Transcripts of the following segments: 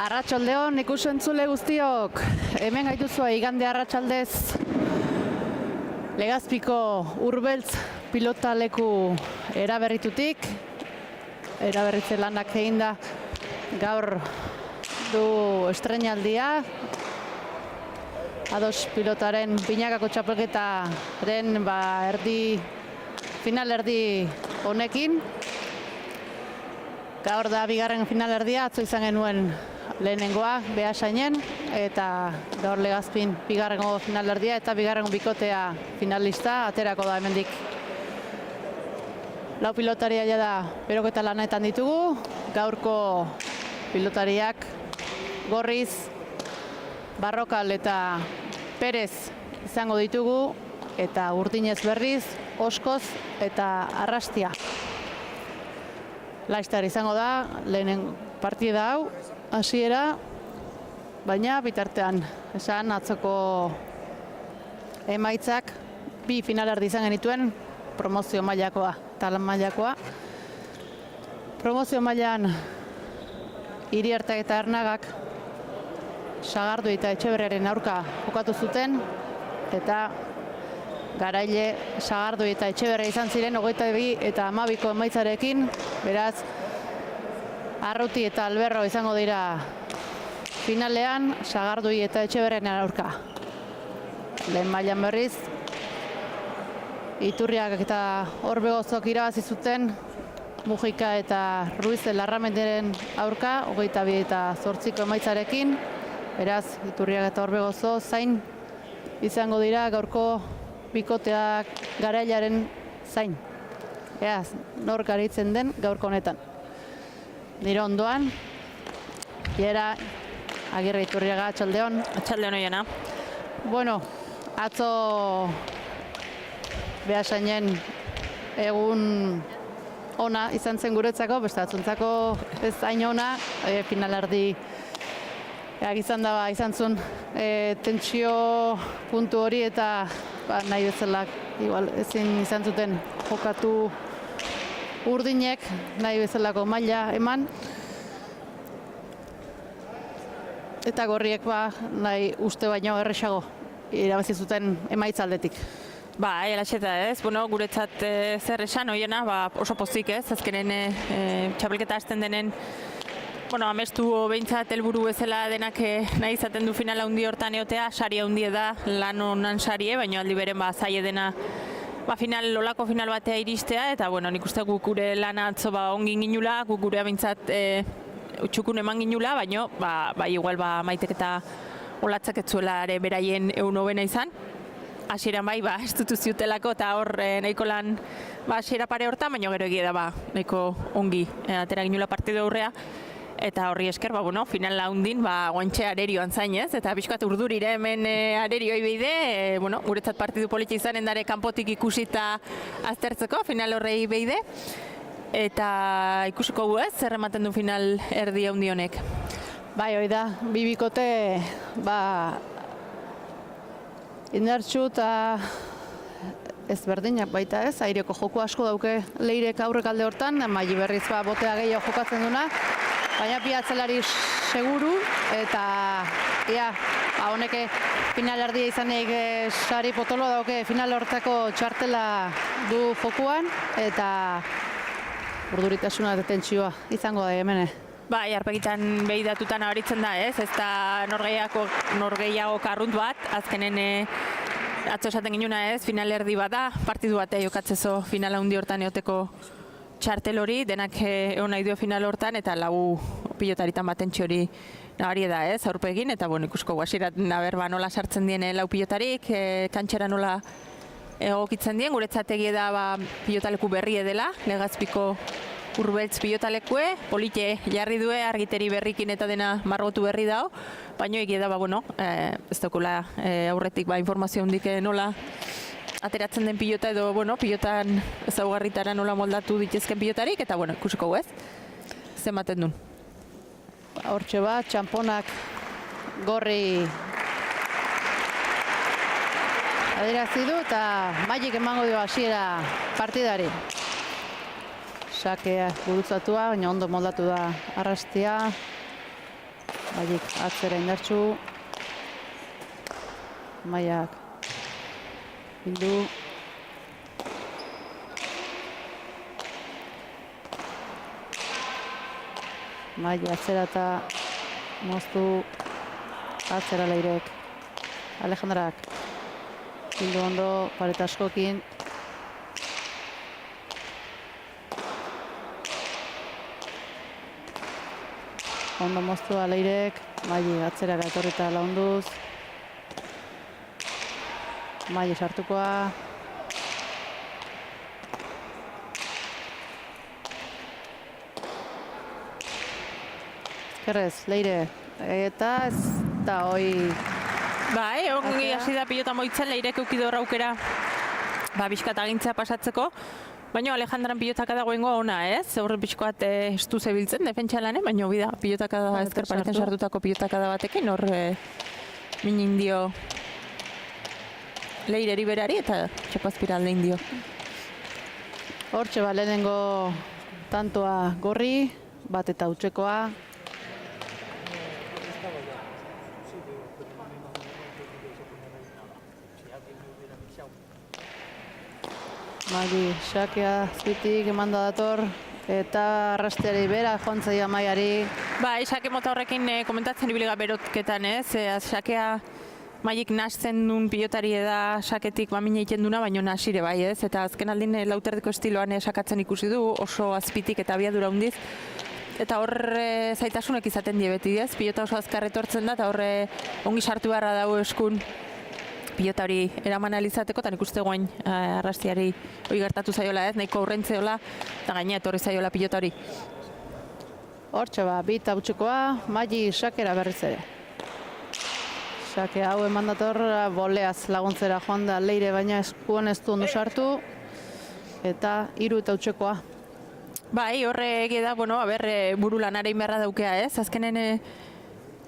Arratsaldeon ikusentzule guztiok, hemen gaituzua igande arratsaldez Legazpiko Urbeltz pilotaleku eraberritutik, eraberritze lanak eginda gaur du estreinaldia, Ados pilotaren binakako txapelketaren final erdi honekin. Gaur da bigarren final erdia, atzo izan genuen lehenengoa, Beasainen, eta gaur Legazpin bigarrengo final erdia eta bigarrengo bikotea finalista, aterako da hemendik. Lau pilotaria da beroketa lanetan ditugu, gaurko pilotariak Gorriz, Barrokal eta Perez izango ditugu, eta Urdinez berriz, Oskoz eta Arrastia. Laiztar izango da, lehenen partida hau, hasiera, baina bitartean, esan atzoko emaitzak bi finalerdi izan genituen, promozio mailakoa eta lan mailakoa. Promozio mailan Iriarte eta Ernagak Sagardui eta Etxeberriaren aurka jokatu zuten, eta garaile Sagardui eta Etxeberria izan ziren 22 eta 12ko emaitzarekin, beraz Arruti eta Alberro izango dira finalean, Sagardui eta Etxeberriaren aurka. Lehen mailan berriz Iturriak eta Orbegozok irabazi zuten Mujika eta Ruiz Larramenderen aurka 22 eta 8ko emaitzarekin, beraz Iturriak eta Orbegozo zain izango dira gaurko bikoteak garailaren zain. Beraz, nor garitzen den gaurko honetan. Nire ondoan, Iera Agirre Iturriaga, atxaldeon. Atxaldeon oiena. Bueno, atzo Beasainen egun ona izan zen guretzako, beste atzuntzako ez hain ona, finalerdi izan zuen tentsio puntu hori eta nahi bezala igual ezin izan zuten jokatu Urdinek, nahi bezalako maila eman, eta Gorriek nahi uste baino erresago irabazi zuten emaitzaldetik. Elaxeta ez, guretzat zer esan oiena, oso pozik ez, azkenen txapelketa hasten denen, amestu behintzat helburu bezala denak nahi izaten du finala hundi hortan eotea, saria hundi da, lan honan sarie, baina aldi beren zaie dena olako final batea iristea, eta nik uste guk gure lana atzo ongin ginula, guk gurea behintzat txukun eman ginula, baina igual maitek eta olatzak etzuela ere beraien egun hobena izan. Hasieran ez dutu ziutelako eta hor nahiko lan hasiera pare hortan, baina gero egia da nahiko ongi atera ginula partidu aurrea. Eta horri esker, final laundin, guantxe arerioan zainez, eta pixkat urdurire hemen arerioi beide, guretzat partidu politia izanen dare kanpotik ikusita aztertzeko, final horrei beide. Eta ikusiko gu ez, zer ematen du final erdi handi honek. Hoi da, bibikote, indartxu eta ezberdinak baita ez, aireko joko asko dauke Leirek aurrek alde hortan, Maili berriz botea gehiago jokatzen duna, baina bi atzelari seguru, eta honek final erdia izanik sari potolo dauke final hortako txartela du jokuan, eta urduritasuna eta tentsioa izango da hemene. Arpegitan behidatutan abaritzen da ez da norgehiago karrunt bat, azkenen atzo esaten ginuna ez, final erdi bat da, partidu batea jokatzezo finala hundi hortan eoteko txartel hori, denak egon nahi dio final hortan, eta lau pilotaritan bat tentsi hori nabari da ez, aurpegin, eta ikusko guasirat nola sartzen dien lau pilotarik, kantxera nola egokitzen dien, guretzat egie da pilotaleku berri edela, Legazpiko Urbeltz pilotalekue, polite jarri due, argiteri berrikin eta dena margotu berri dao, baina egia da, ez daukula aurretik informazio hundik nola ateratzen den pilota edo, pilotan ezaugarritara nola moldatu ditezken pilotarik, eta, ikusiko ez, zenbaten duen. Hortxe txamponak Gorri adierazi du, eta Mailik emango dio hasiera partidari. Sakea gurutzatua, baina ondo moldatu da Arrastia. Mailik atzera indartsu. Maiak bildu. Maili atzera eta moztu. Atzera Leirek. Alejandrak. Bildu ondo, paret askokin. Ondo moztua Leirek. Maili atzera etorrita launduz. Maili sartukoa. Ezkerrez, Leire. Eta ez da hoi... Bai, ongi hasi da pilota moitzen, Leirek eukidor aukera bizkat agintzea pasatzeko. Baina Alejandran pilotaka dagoengoa ona, ez? Horren pixkoat estu zebiltzen, defentsa lanen, baina hobi da pilotaka da ezker pareten sartutako pilotaka da batekin, hor min indio Leireri berari eta txapazpira alde indio. Hortxe lehenengo tantoa Gorri, bat eta hutsekoa. Maili xakea zitik emanda dator eta arrasteari bera joan zaia Maiari. Bai, xake mota horrekin komentatzen ibiliga berotketan, ez? Xakea Mailik nasten duen pilotari da xaketik mamina egiten duna, baina nasire bai, ez? Eta azken aldin lauterdeko estiloan xakatzen ikusi du, oso azpitik eta abiadura hundiz. Eta hor zaitasunek izaten die beti, ez? Pilota oso azkar etortzen da, eta hor ongi sartu beharra dago eskun pilota hori eraman alizateko, eta nik uste guain arrastiari hori gertatu zaiola, ez? Nahiko aurrentzeola, eta gaina etorri zaiola pilota hori. Hortxe bit hautsekoa, Maili xakera berriz ere. Xake hau eman dator, boleaz laguntzera joan da Leire, baina eskuan ez du ondo sartu, eta 3 eta hautsekoa. Bai, horre egia da, bueno, buru lanarein beharra daukea, ez? Azkenen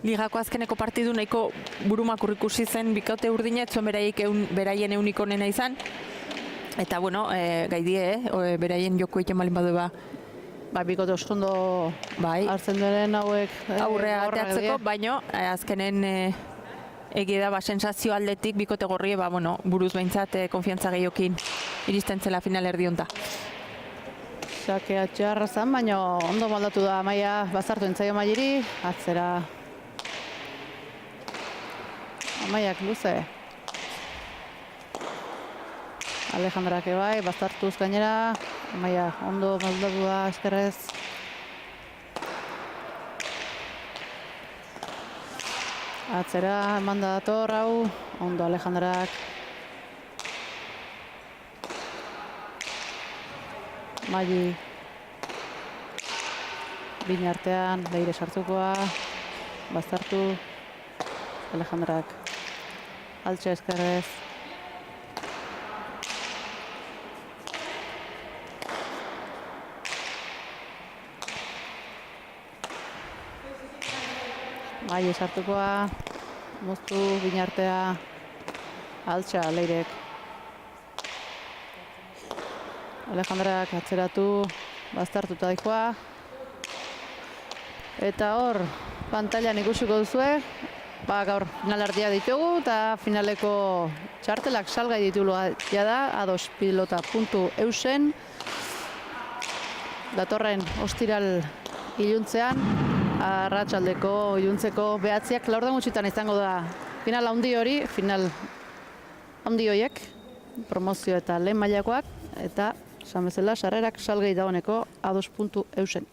ligako azkeneko partidu nahiko burumakur ikusi zen bikote urdina, etzuen beraien euniko nena izan. Eta, bueno, gaidie, beraien joko egiten malin badu ba. Bikote oskondo hartzen duen hauek aurrea ateatzeko, baino azkenen egia da, sensazio aldetik bikote gorri, buruz behintzat konfiantza gehiokin iristen zela final erdionta. Xakea txarra zen, baina ondo moldatu da Amaia, bazartu entzaio Mailiri, atzera. Amaiak luze. Alejandrak bai, bazartuz gainera. Amaia ondo moldatu da eskerrez. Atzera eman da dator hau, ondo Alejandrak. Maili bine artean, Leire sartukoa, bazartu, Alejandrak altxe eskerrez. Maili sartukoa, moztu, bine artea, altxa Leirek. Alejandrak atzeratu, baztertuta daikoa. Eta hor, pantailan ikusiko duzue, gaur finalerdia ditugu eta finaleko txartelak salgai ditugu da, adospilota.eusen. Datorren ostiral iluntzean, arratsaldeko iluntzeko 9:00 laurden gutxitan izango da final handi hori, final handi horiek, promozio eta lehen mailakoak, eta esan bezala, sarrerak salgai dagoeneko ados.eusen.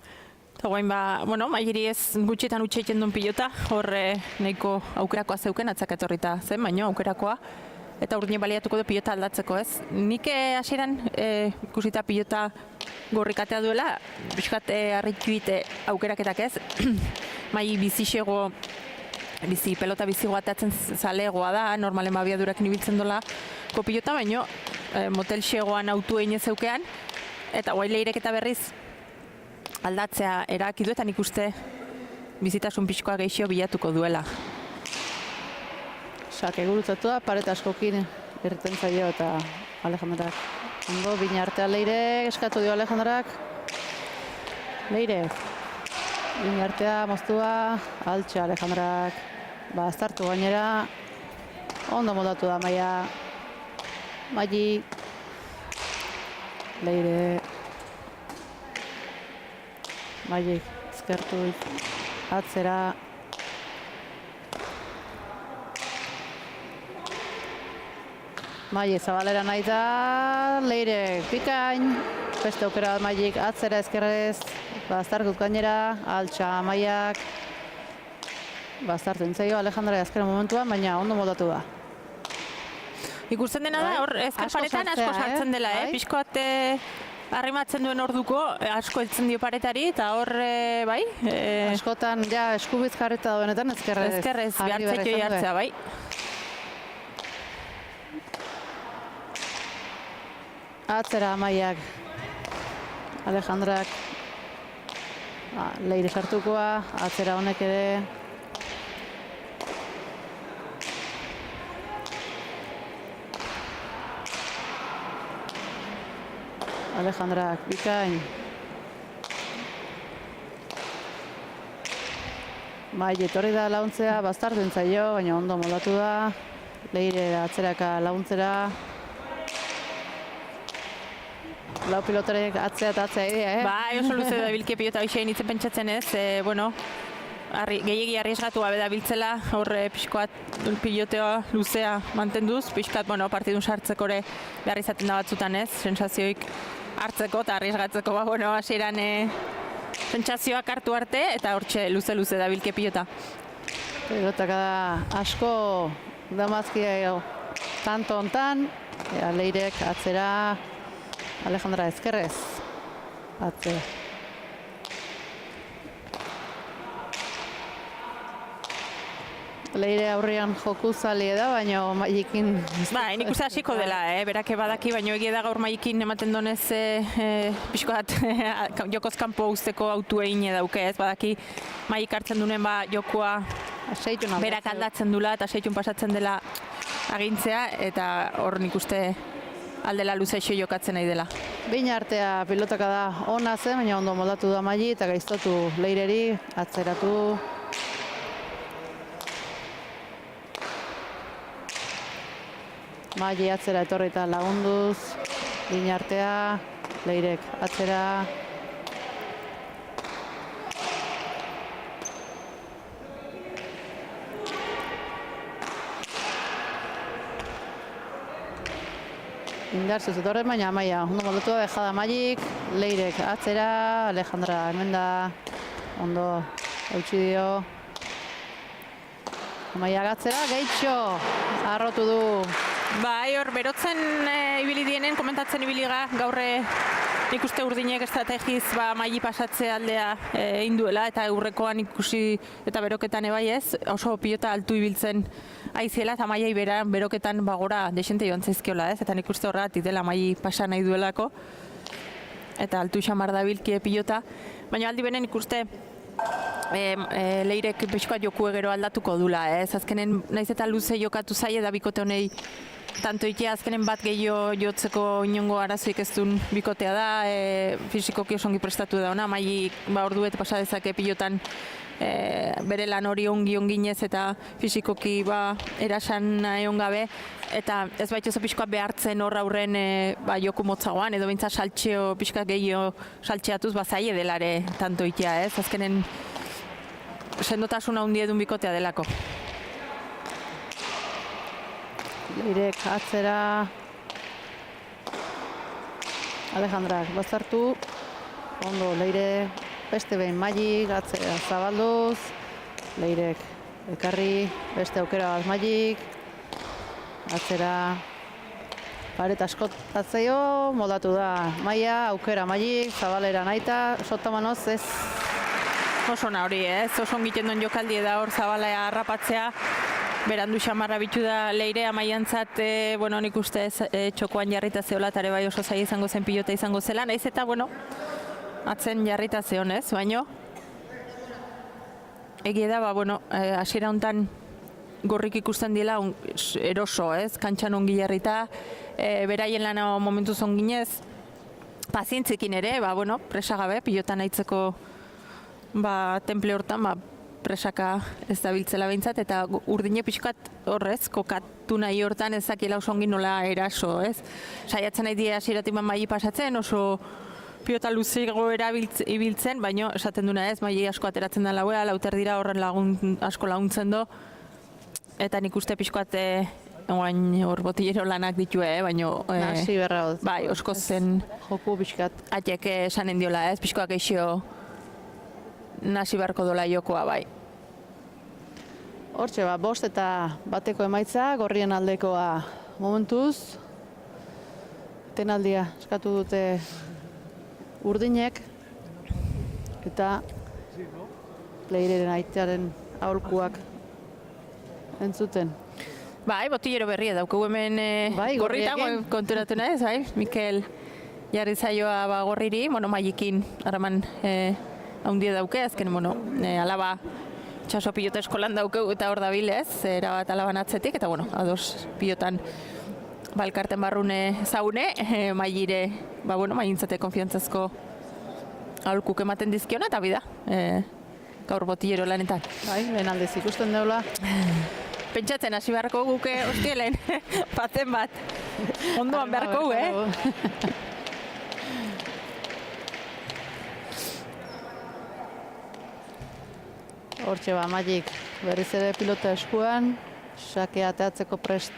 Eta guain Mailiri ez gutxietan utxe egiten duen pilota, hor nahiko aukerakoa zeuken, atzakatorrita zen, baina aukerakoa. Eta urdine baliatuko du pilota aldatzeko, ez? Nik hasieran ikusita pilota gorrikatea duela, biskat harritxuit aukeraketak ez. Maili bizixego, pelota bizigoa atatzen zalegoa da, normalen abiadurak nibiltzen dola pilota, baina motel xegoan autu egin zeukean, eta guai Leirek eta berriz aldatzea erabaki du, eta nik uste bizitasun pixkoa gehixio bilatuko duela. Xake gurutzatu da, paret askokin irriten zaio eta Alejandrak. Ondo, bine artean Leire, eskatu dio Alejandrak. Leire. Inartea, moztua, altxa Alejandrak, aztartu gainera, ondo moldatu da Maia, Maili, Leire, Maili, ezkertu, atzera, Maili zabalera nahi da, Leire pikain, beste aukera Mailik atzera ezkerrez, baztartut gainera, altxa Maiak, baztartu intzaio Alejandra azkera momentuan, baina ondo moldatu da. Ikusten dena da, hor ezker paretan asko sartzen dela, pixkoat arrimatzen duen orduko, asko heltzen dio paretari, eta hor, bai? Askotan, ja, eskubiz jarrita dauenetan ezkerrez. Ezkerrez, behartzetio jartzea, bai. Atzera Maiak, Alejandrak, Leire sartukoa, atzera honek ere. Alejandrak bikain. Maili etorri da launtzea, baztartu intzaio, baina ondo moldatu da. Leire atzeraka launtzera. Lau pilotarek atzea eta atzea idea, Bai, oso luze da bilke pilota hoxein itzen pentsatzen ez, bueno, gehiegi arriesgatu gabe da biltzela, hor pixkoat pilotea luzea mantenduz, pixkat, bueno, partidun sartzeko ere behar izaten da batzutan ez, sensazioik hartzeko eta arriesgatzeko, bueno, hasieran sentsazioak hartu arte, eta hortxe luze da bilke pilota. Pilotak da asko damazkia tanto hontan, Leirek atzera, Alejandra ezkerrez, atzera. Leire aurrean joku zalie da, baina Mailikin... Ba, nik uste hasiko dela, berake badaki, baina egia da gaur Mailikin ematen donez pixkoat jokoz kanpo usteko autu egin dauke ez, badaki Mailik hartzen duen jokoa berak aldatzen dula eta seitun pasatzen dela agintzea, eta hor nik uste aldela luzeixo jokatzen nahi dela. Behin artea pilotaka da ona zen, baina ondo moldatu da Maili eta gaiztotu Leireri, atzeratu. Maili atzera etorri eta lagunduz, behin artea, Leirek atzera. Indartzu zetorren, baina Maia ondo moldatu da, bejada Mailik, Leirek atzera, Alejandra hemen da, ondo eutsi dio. Maia atzera, gehitxo, arrotu du. Bai, hor berotzen ibili dienen, komentatzen ibiliga gaurre nik uste urdinek estrategiz Maili pasatze aldea egin duela, eta aurrekoan ikusi eta beroketan ebai ez, oso pilota altu ibiltzen aiziela, eta Mailai beroketan gora desente joan zaizkiola ez, eta nik uste horregatik dela Maili pasa nahi duelako, eta altu xamar da bilkie pilota, baina aldi benen ikuste Leirek pixkoat joku gero aldatuko dula, ez, azkenen naiz eta luze jokatu zaie da bikote honei tanto itea azkenen bat gehiago jotzeko inongo arazoik ez duen bikotea da, fizikoki osongi prestatu da ona, Maili orduet pasa dezake pilotan bere lan hori onginez eta fizikoki erasan egon gabe, eta ez baitu oso pixkoa behartzen hor aurren joku motzagoan, edo behintzat saltxeo pixka gehiago saltxeatuz zaie delare tanto itea, ez, azkenen sendotasuna hundi edun bikotea delako. Leirek atzera, Alejandrak bazartu, ondo Leire, beste behin Mailik, atzera zabalduz, Leirek ekarri, beste aukera bat Mailik, atzera, paret askotatzeio, moldatu da Maia, aukera Mailik, zabalera naita, sotamanoz ez. Oso hori ez, oso ongiten duen jokaldi da hor zabalea harrapatzea, berandu xamarra bitu da Leire Amaiantzat, bueno, nik uste txokoan jarrita zeola, eta ere bai oso zaila izango zen pilota izango zela, naiz eta, bueno, atzen jarrita zeon ez, baino, egia da, bueno, hasiera hontan gorrik ikusten diela eroso, ez, kantxan ongi jarrita, beraien lana momentuz onginez, pazientzekin ere, bueno, presagabe, pilotan aitzeko temple hortan presaka ez da biltzela behintzat, eta urdine pixkat horrez, kokatu nahi hortan ezakila oso ongi nola eraso, ez? Saiatzen nahi dira hasieratik maili pasatzen, oso pilota luzego ibiltzen, baina esaten duna ez, maili asko ateratzen da lauea, lauter dira horren asko laguntzen do, eta nik uste pixkat hor botillero lanak ditue, baina Nasi berra hau. bai, osko zen Joku pixkat. atiek esanen diola, ez, pixkoak eixo nasi beharko dola jokoa, bai. Hortxe, 5 eta bateko emaitza, Gorrien aldekoa momentuz. Tenaldia eskatu dute urdinek, eta Leireren aitaren aholkuak entzuten. Bai, botillero berria daukagu hemen Bai, gorritan, gorriekin. konturatu naiz, bai, Mikel jarri zaioa gorriri, mailekin haraman haundia dauke, azken, alaba txaso pilota eskolan daukeu eta hor dabilez, erabat alaban atzetik, eta ados pilotan balkarten barrune zaune, mailire, mailintzate konfiantzazko aholkuk ematen dizkiona, eta bida, gaur botillero lanetan. Bai, lehen aldez ikusten deula. Pentsatzen hasi beharko guke hostielen, paten bat, ondoan beharko gu, Hortxe Magik berriz ere pilota eskuan, sakea ateatzeko prest.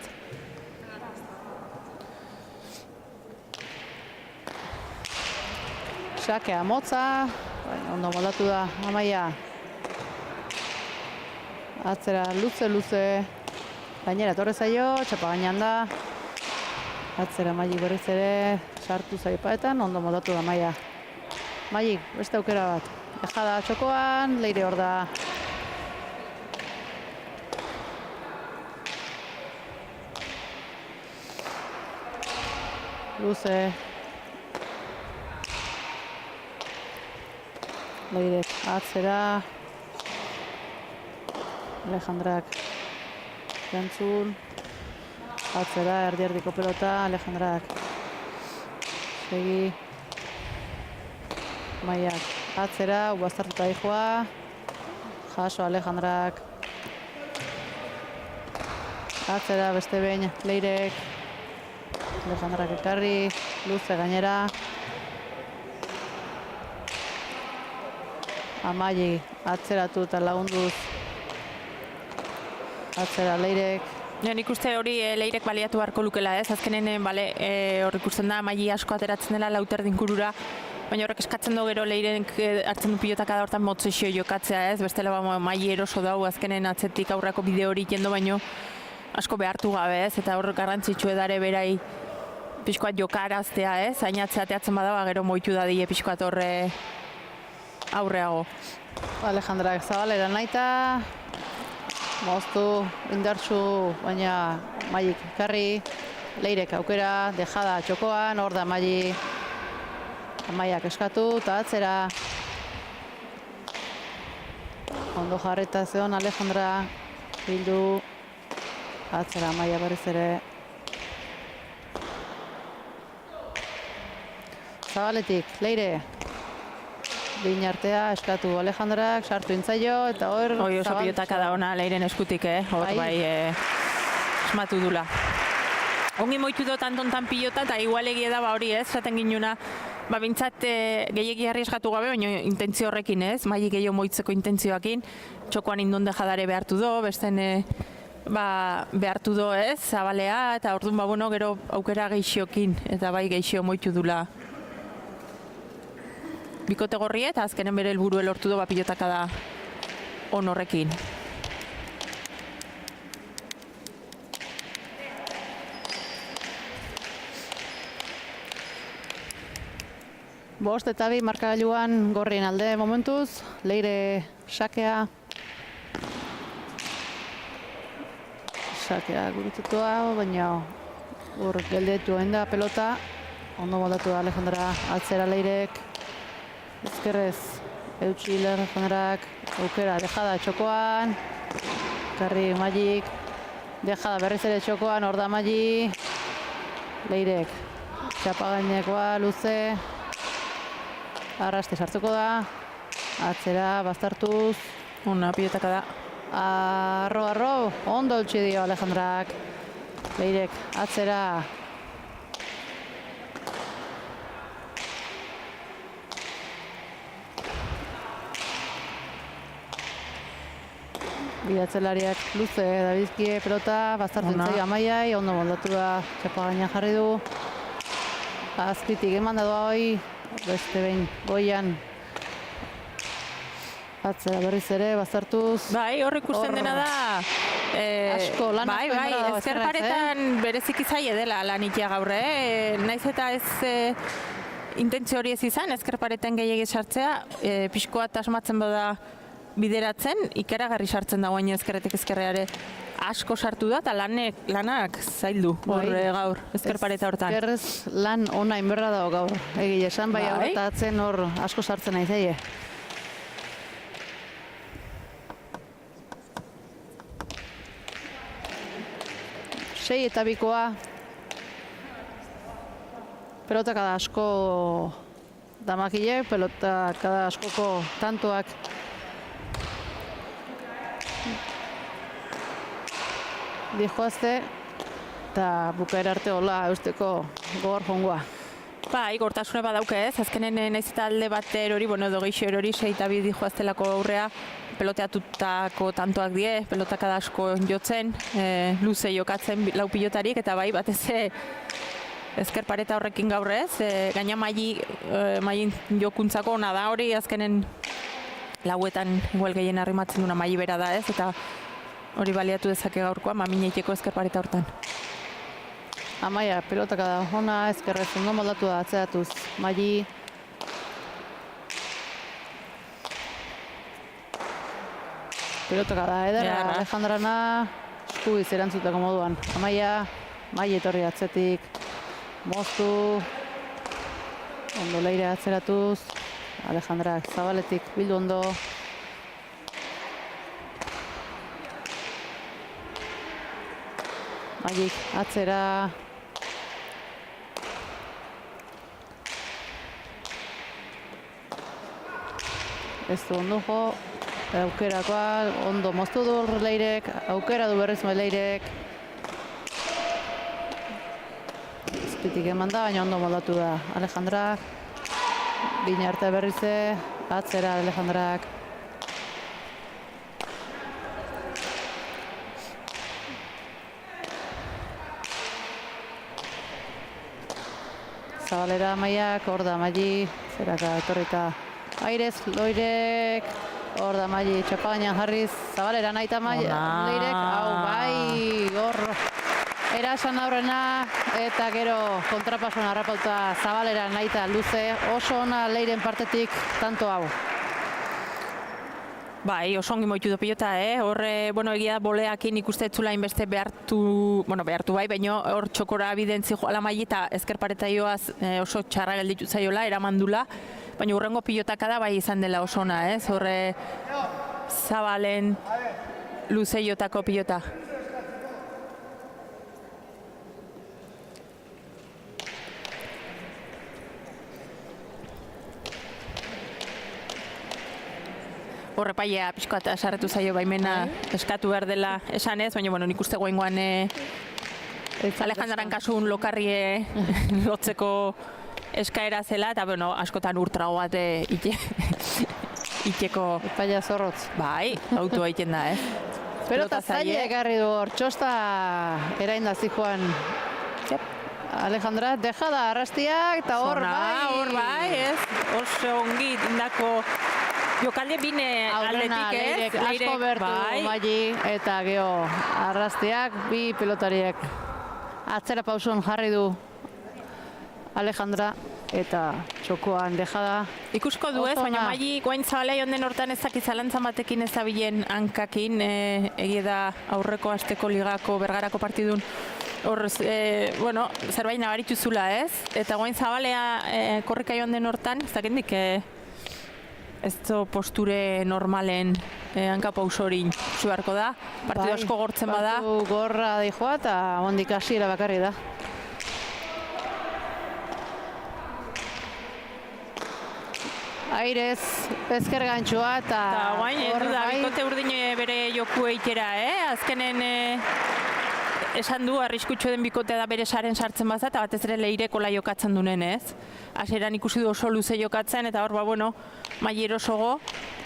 Sakea motza, ondo moldatu da Amaia. Atzera luze, gainera etorri zaio, txapa gainean da. Atzera Magik berriz ere sartu zaipaetan, ondo moldatu da Amaia. Magik, beste aukera bat. Dejada txokoan, Leire hor da. Luze. Leirek atzera. Alejandrak jantzun. Atzera, erdi-erdiko pelota, Alejandrak. Segi. Maiak atzera, ubaztartuta dijoa. Jaso Alejandrak. Atzera, beste behin, Leirek. Alejandrak ekarri, luze gainera. Amaili atzeratu eta lagunduz. Atzera Leirek. Nik uste hori Leirek baliatu beharko lukela, ez? Azkenen hor ikusten da Amaili asko ateratzen dela lauterdin kurura, baina horrek eskatzen du gero Leirek hartzen du pilotaka da hortan motzexio jokatzea, ez? Bestela Amaili eroso dau azkenen atzetik aurrako bide hori jendo, baino asko behartu gabe, ez? Eta hor garrantzitsu edare berai pixkoat jokaraztea, ez? Ainatzea ateatzen badaba gero moitu dadile pixkoat horre aurreago. Alejandrak zabalera naita. Moztu, indartsu, baina Magik ekarri. Leirek aukera, dejada txokoan, hor da Amaili. Amaiak eskatu, eta atzera. Ondo jarreta zeon Alejandra. Bildu. Atzera Amaia berriz ere. Zabaletik, Leire. Bin artea, eskatu Alejandrak, sartu intzaio, eta hor... Hoi oso pilotaka da ona Leiren eskutik, hor bai esmatu dula. Ongi moitu dotan tontan pilota, eta igual egia da hori, ez? Zaten ginuna, bintzat gehiagi arriesgatu gabe, baina intentzio horrekin, ez? Maili gehiago moitzeko intentzioakin, txokoan indonde jadare behartu do, besten behartu do, ez? Zabalea, eta orduan, gero aukera geixiokin, eta bai geixio moitu dula. Bikote gorria eta azkenen bere helburu lortu do pilotaka da on horrekin. Bost eta 2 markagailuan Gorrien alde momentuz. Leire sakea. Sakea gurututua, baina hor geldetu da pelota. Ondo moldatu da Alejandra, atzera Leirek. Ezkerrez, eutxi Alejandrak, aukera, dejada txokoan. Karri Magik, dejada berriz ere txokoan, hor da Amaili. Leirek, txapa gainekoa, luze. Arraste sartuko da. atzera, bastartuz. Una pilotaka da. Arro, ondo utzi dio Alejandrak. Leirek, atzera. Bidatzelariak luze Davidkie pelota, bastartzen zaio Amaiai, ondo moldatu da, txapa gainean jarri du. Azpitik eman da hoi, beste behin goian. Atzera berriz ere, bastartuz. Bai, hor ikusten dena da. Asko, lan bai, asko egin dago ezker paretan bereziki zaie dela lanitia gaur, naiz eta ez intentzio hori ez izan, ezker paretan gehiegi sartzea, pixkoa asmatzen bada bideratzen, ikaragarri sartzen dagoen ezkerretik ezkerreare asko sartu da, eta lanak zaildu gaur, ezker pareta hortan. Ezkerrez lan ona inberra dago gaur, egile esan, bai aurretatzen hor asko sartzen nahi zaie. Sei eta bikoa. Pelota kada asko damakile, pelota kada askoko tantoak. Dijoazte, eta bukaera arte hola eusteko gogor jongoa. Bai, gortasune badauke ez, azkenen naiz eta alde bat erori, edo gehiago erori, 6-2 dijoaztelako aurrea, peloteatutako tantoak die, pelotak asko jotzen, luze jokatzen lau pilotarik, eta bai, batez ezker pareta horrekin gaur ez, gaina mailin jokuntzako ona da hori, azkenen lauetan igual gehien arrimatzen duna maili bera da ez, eta hori baliatu dezake gaurkoa, mamineiteko ezker pareta hortan. Amaia, pelotaka da ona, ezkerrez ondo moldatu da atzeratuz maili. Pelotaka da, ederra, Alejandrana, eskubiz erantzuteko moduan. Amaia, maili etorri atzetik, moztu, ondo leire atzeratuz, Alejandrak zabaletik bildu ondo. Mailik atzera. Ez du ondo jo, aukerakoa, ondo moztu du Leirek, aukera du berriz Leirek. Azpitik eman da, baina ondo moldatu da Alejandrak. Bina arte berrize, atzera Alejandrak. Zabalera Amaiak, hor da Maili, zeraka etorrita airez, Loirek, hor da Maili txapagainan jarriz, Zabalera nahi eta Leirek, hau bai, hor erasan aurrena, eta gero kontrapasoan harrapauta Zabalera nahi eta luze, oso ona Leiren partetik tanto hau. Bai, oso ongi moitu du pilota, Horre, egia boleakin ikustetzula inbeste behartu bai, baina hor txokora bidentzi joala Maili eta ezker pareta joaz oso txarra gelditu zaiola, eramandula, baina hurrengo pilotaka da bai izan dela oso ona, Horre Zabalen luzeiotako pilota. Horre paia pixkoa eta sarretu zaio baimena eskatu behar dela esan ez, baina nik uste goengoan Alejandran kasun lokarrie lotzeko eskaera zela, eta askotan urtrago bat iteko... Paia zorrotz. Bai, autua egiten da, Pelota zaila ekarri du hor, txosta eraindazi joan. Alejandra, deja da arrastiak, eta hor bai. Hor bai, oso ongi indako... Jokalde bine aldetik asko bertu Maili eta geho arrastiak, bi pelotariek atzera pauson jarri du Alejandra eta txokoan dejada. Ikusko du baina Maili guain Zabalea jonden hortan ez dakit zalantzan batekin ez dabilen hankakin, egia da aurreko asteko ligako Bergarako partidun hor, zerbait nabaritu zula eta guain Zabalea korrika jonden hortan, ez dakendik ez posture normalen hanka pausorin zuharko da, partidu asko gortzen bada. Partidu gorra dijoa eta ondik hasiera bakarri da. airez ezker gantzua eta guain, hor da, bai, bikote urdine bere joku eitera, azkenen esan du arriskutsu den bikotea da bere saren sartzen baza, eta batez ere leirekola jokatzen duen, ez? Hasieran ikusi du oso luze jokatzen, eta hor, bueno, maili erosogo,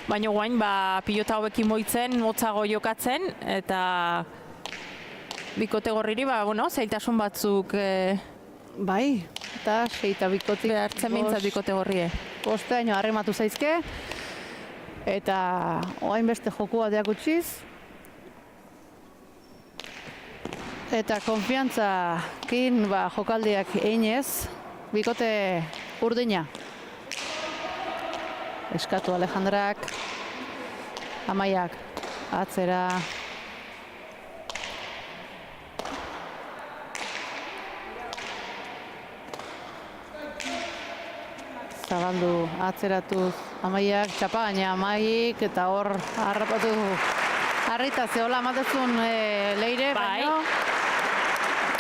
baina guain, pilota hobekin moitzen, motzago jokatzen, eta bikote gorriri, bueno, zailtasun batzuk bai, eta seita bikotik behartzen mintzat bikote gorrie. Bosteaino harrematu zaizke, eta oain beste jokua deakutsiz, eta konfiantzakin jokaldiak einez, bikote urdina. Eskatu Alejandrak, Amaiak, atzera. Zabaldu, atzeratuz, Amaiak, txapagaina Amaik, eta hor harrapatu harrita zehola amatezun leire, baino.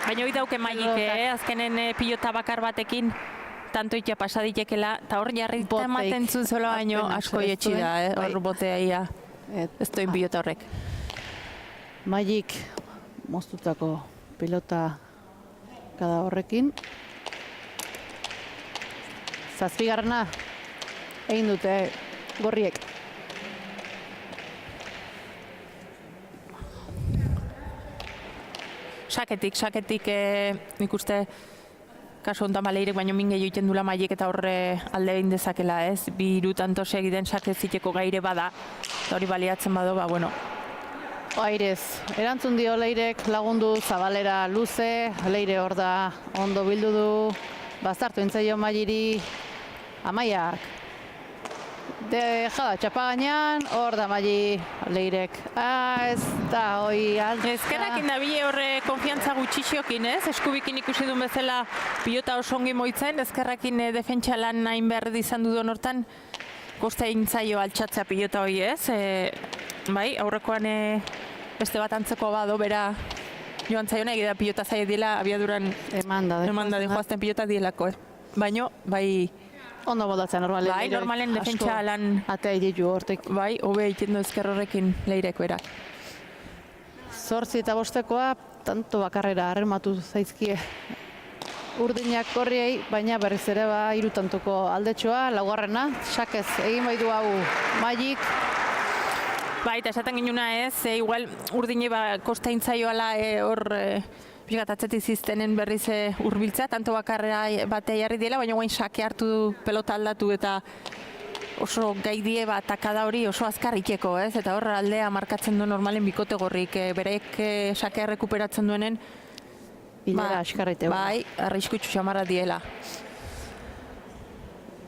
Baina hori dauke Amaik, azkenen pilota bakar batekin, tanto itea pasaditekela, eta hor jarrita ematen zuen zola baino asko jetxi da, hor botea ia, ez doin pilota horrek. Amaik moztutako pilota kada horrekin. Zazpigarrena egin dute gorriek. Saketik nik uste kasu honetan baleirek baino min gehiago egiten dula Amaik eta horre alde egin dezakela, ez? Bi hiru tanto segiden sakeziteko gaire bada, eta hori baliatzen bado, bueno. Airez, erantzun dio leirek lagundu, zabalera luze, leire hor da ondo bildu du, bazartu entzaio Amairi, Amaiak. Jada, txapagainan, hor da Amairi leirek. Ez da, hoi alta. Ezkerrakin da bile horre konfiantza gutxixokin, ez? Eskubikin ikusi duen bezala pilota oso ongi moitzen, ezkerrakin defentsa lan nahin behar izan dudon hortan, kosta egin zaio altxatzea pilota hoi, ez? Bai, aurrekoan beste bat antzeko bado bera joan zaiona, egida pilota zaio dila abiaduran emanda dihoazten pilota dielako, baino, bai... Ondo moldatzen normalen. Bai, normalen defentsa lan... Atea iditu hortek. Bai, hobe egiten du ezker horrekin leireko era. 8 eta 5 tanto bakarrera harrematu zaizkie urdinak gorriei, baina berriz ere 3 tantoko aldetxoa, laugarrena, sakez egin bai du hau Amaik. Bai, eta esaten ginuna ez, igual urdine kosta intzaioala hor atzetik ziztenen berriz urbiltzea, tanto bakarra batea jarri diela, baina guain sake hartu du pelota aldatu eta oso gaidie takada hori oso azkar ikeko, ez? Eta hor aldea markatzen du normalen bikote gorrik, berek sakea rekuperatzen duenen, bilera askarrite. Bai, arriskutsu xamarra diela.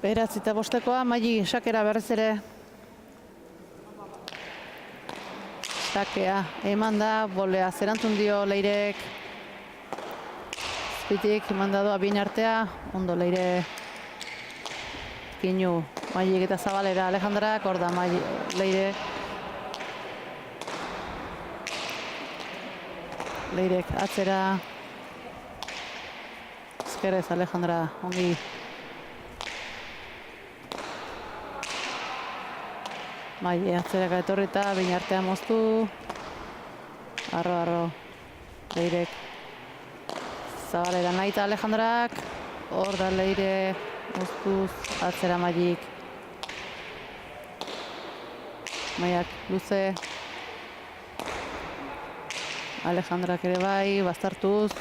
9 eta 5 Amaik sakera berriz ere sakea eman da, bolea zerantzun dio leirek. Zpitik eman da doa bien artea, ondo leire Kinu, Amaik eta Zabalera Alejandrak, hor da leire. Leirek atzera. Ezkerrez Alejandra ongi. Amaik atzeraka etorri eta bien artea moztu. Arro, leirek. Zabalera nahi eta Alejandrak, hor da leire, moztuz, atzera Amaik. Amaiak luze. Alejandrak ere bai, baztartuz.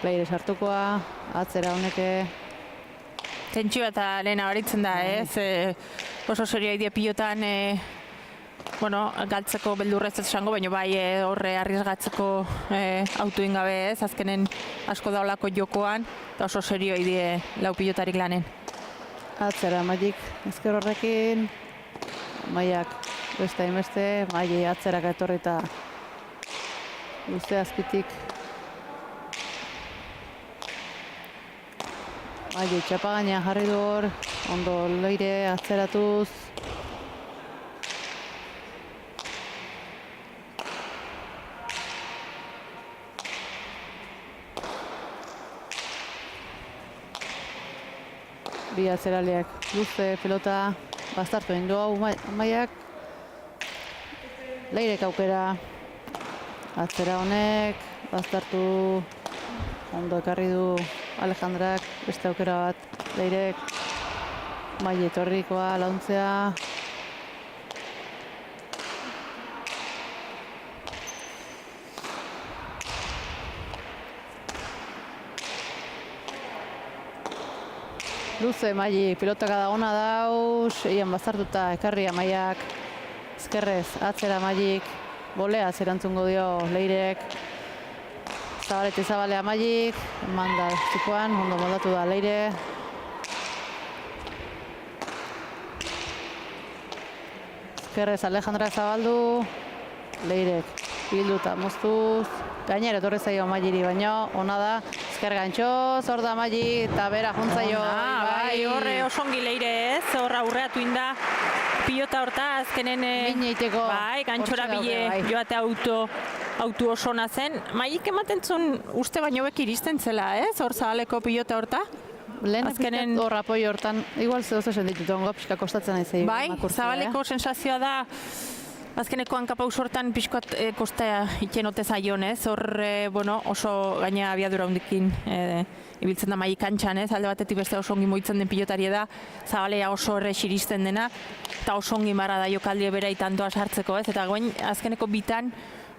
Leire sartukoa, atzera honeke. Tentsio eta lehena baritzen da, ez? Oso serioa idea pilotan, galtzeko beldurrez ez esango, baina bai horre arriesgatzeko autuin gabe ez, azkenen asko daulako jokoan, eta oso serioa idea lau pilotarik lanen. Atzera Amaik ezker horrekin, Amaiak beste hainbeste, Amaik atzeraka etorri eta luze azpitik. Amaik txapagaina jarri du hor, ondo leire atzeratuz. Bi atzeraleak luze pelota baztartu egin du hau Amaiak. Leirek aukera. Atzera honek, baztartu ondo ekarri du Alejandrak, beste aukera bat Leirek. Amai etorrikoa launtzea. Luze Maili, pilotaka da ona dauz, ian bazartuta ekarri Amaiak. Ezkerrez, atzera Mailik, boleaz erantzungo dio Leirek. Zabalete zabalea Mailik, manda zikoan, ondo moldatu da Leire. Ezkerrez Alejandra zabaldu, Leirek bilduta moztuz. Gainera etorri zaio Mailiri baino, ona da. Ezker gantxoz, hor da Maili, eta bera juntzaio. Bai, horre osongi Leire ez, horra aurreatu inda pilota horta azkenen Mineiteko. bai, gantxora bile joate autu osona zen. Mailik ematen zuen uste baino bek iristen zela ez, hor zabaleko pilota horta. Lehen azkenen hor apoio hortan, igual zehoz esen ditut ongo, pixka kostatzen nahi zei. Bai, zabaleko sensazioa da, azkeneko hankapaus hortan pixkoat kostea itxenote zaion, ez? Hor, bueno, oso gaina abiadura hundikin ibiltzen da Mailik kantxan, ez? Alde batetik beste oso ongi moitzen den pilotaria da, zabalea oso erre xiristen dena, eta oso ongi marra da jokaldi bera itantoa sartzeko, ez? Eta goen azkeneko bitan,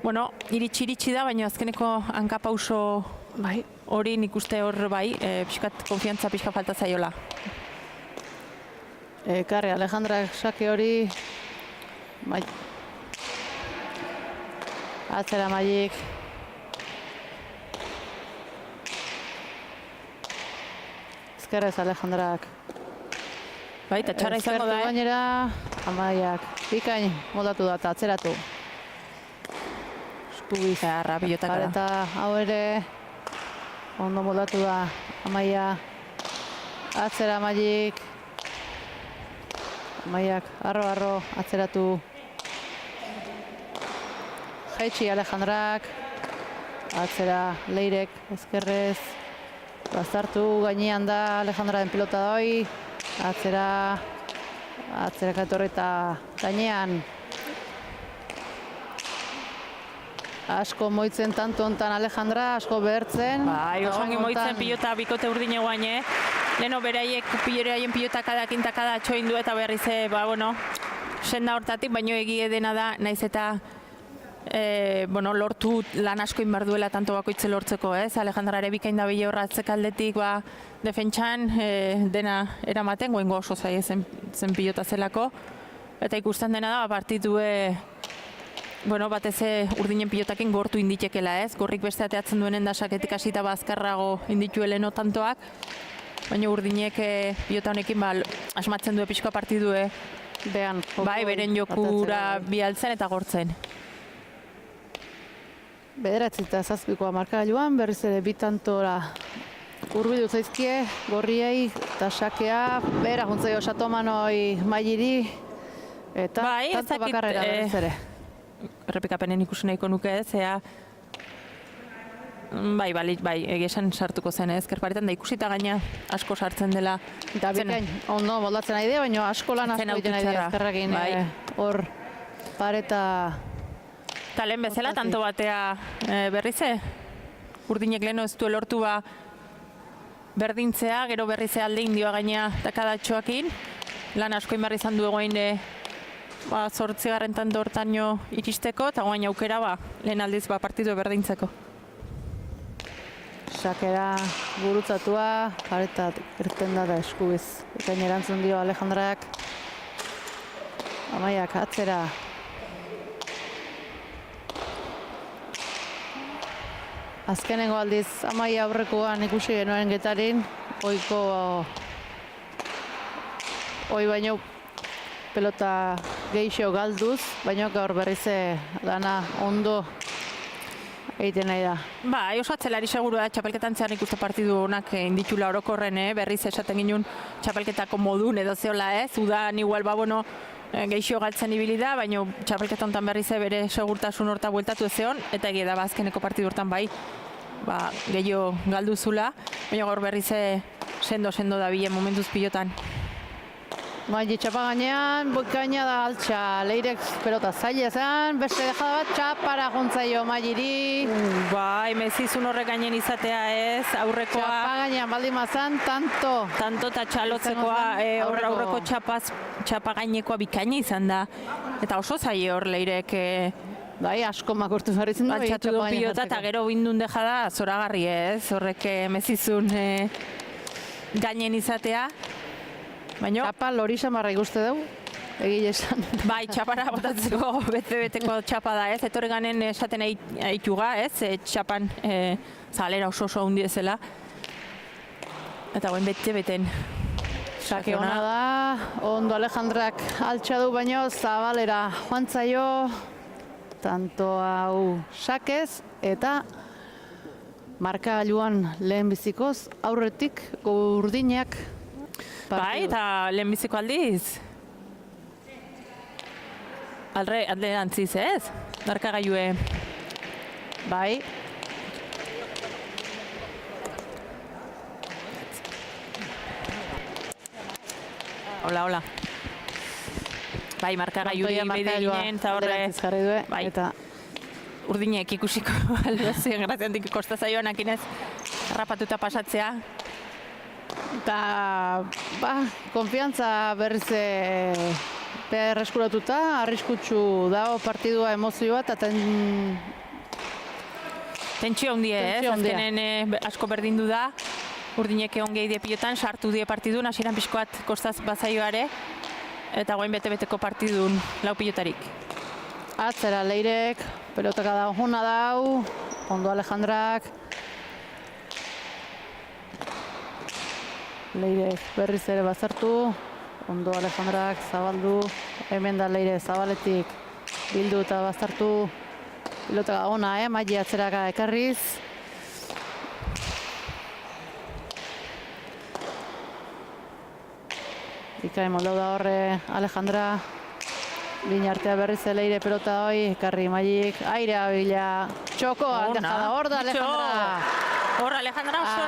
bueno, iritsi da, baina azkeneko hankapauso bai, hori nik uste hor bai, pixkat konfiantza pixka falta zaiola. Karri, Alejandra sake hori, bai. Atzera Mailik. Ezkerrez Alejandrak. Bai, eta txarra izango da, gainera, Amaiak. Bikain moldatu da eta atzeratu. Eskubiz. Arra, pilotak da. Eta hau ere, ondo moldatu da Amaia. Atzera Mailik. Amaiak, arro, atzeratu. Jaitsi Alejandrak, atzera Leirek, ezkerrez, bazartu gainean da Alejandraren pilota doi, atzera katorri eta gainean. Asko moitzen tanto hontan Alejandra, asko behertzen. Bai, osongi moitzen pilota bikote urdine guain, Leno beraiek piloraien pilotakada, kintakada txoin du eta berriz, ba, bueno, senda hortatik, baino egie dena da, naiz eta bueno, lortu lan asko inbar duela tanto bakoitze lortzeko, ez? Alejandra ere bikain da bile horra atzekaldetik, ba, defentsan dena eramaten, goengo oso zai zen pilota zelako. Eta ikusten dena da, partitue, bueno, batez urdinen pilotakin gortu inditekela, ez? Gorrik beste ateatzen duenen da saketik hasita bazkarrago inditueleno tantoak, baina urdinek pilota honekin ba, asmatzen du pixka partidue, bai, beren jokura bialtzen eta gortzen. Bederatzi eta zazpikoa markagailuan, berriz ere bitantora urbidu zaizkie, gorriei eta sakea, bera juntzaio Satomanoi Mailiri, eta bai, tanto bakarrera berriz ere. Errepikapenen ikusi nahiko nuke, zea bai, egiesan sartuko zen, ezkerparetan da ikusita gaina asko sartzen dela. Eta bikain, ondo moldatzen nahi baina asko lan asko egiten nahi ezkerrakin hor pareta. Eta lehen bezala, tanto batea berrize, urdinek leheno ez du lortu ba berdintzea, gero berrize alde indioa gaina takadatxoakin, lan asko inbarri izan du egoin 8. tanto hortaino iristeko, eta guain aukera ba, lehen aldiz ba, partidu berdintzeko. Sakera gurutzatua, pareta irten da eskubiz. Ekain erantzun dio Alejandrak. Amaiak atzera. Azkenengo aldiz Amaia aurrekoan ikusi genuen Getarin, hoi baino pelota geixo galduz, baino gaur berrize dana ondo egiten nahi da. Ba, oso atzelari seguru da, txapelketan zean ikuste partidu honak inditula orokorren, berriz esaten ginen txapelketako modun edo zeola ez, udan igual ba, bueno, geixo galtzen ibili da, baina txapelketa honetan berriz bere segurtasun horta bueltatu ezeon, eta egia da azkeneko partidu hortan bai, ba, gehiago galdu zula, baina gaur berriz sendo da bilen momentuz pilotan. Maili txapa gainean, gaina da altxa, leirek pelota zaila zen, beste dejada bat txapara juntzaio Mailiri. Bai, mezizun horrek gainen izatea ez, aurrekoa... Txapa gainean baldin mazan, tanto. Tanto eta txalotzekoa, aurreko txapa gainekoa bikaina izan da. Eta oso zaile hor leirek... Bai, asko makurtu zarritzen du. Altxatu du pilota eta gero bindun deja da zoragarri ez, horrek mezizun gainen izatea. Baina... Txapa lori samarra ikuste dugu, egile esan. Bai, txapara botatzeko bete-beteko txapa da ez, etorri ganen esaten aituga ez, txapan zalera oso handi ezela. Eta guen bete-beten. Sake hona da, ondo Alejandrak altxa du baino, zabalera joan zaio, tanto hau sakez, eta markagailuan lehen bizikoz, aurretik urdinak. Bai, eta lehenbiziko aldiz. Alde antziz ez, markagailue. Bai. Hola. Bai, markagailuri bedeinen, eta horre... Bai, eta urdinek ikusiko albazioen graziantik kosta zaioan akinez rapatuta pasatzea. Eta, konfiantza berriz berreskuratuta, arriskutsu dago partidua emozioa, eta tentsio handia ez, azkenen asko berdindu da, urdinek egon gehi pilotan, sartu die partidun, hasieran pixkoat kostaz bazaioare, eta guain bete-beteko partidun lau pilotarik. Atzera leirek, pelotaka da juna dau, ondo Alejandrak, Leire berriz ere bazartu, ondo Alejandrak zabaldu, hemen da Leire zabaletik bildu eta bazartu, pilota ona, Maili atzeraka ekarriz. Ikain moldau da horre Alejandra, bine artea berriz Leire pelota hoi, ekarri Mailik, airea bila, txoko, aldejada hor da Alejandra. Hor Alejandra oso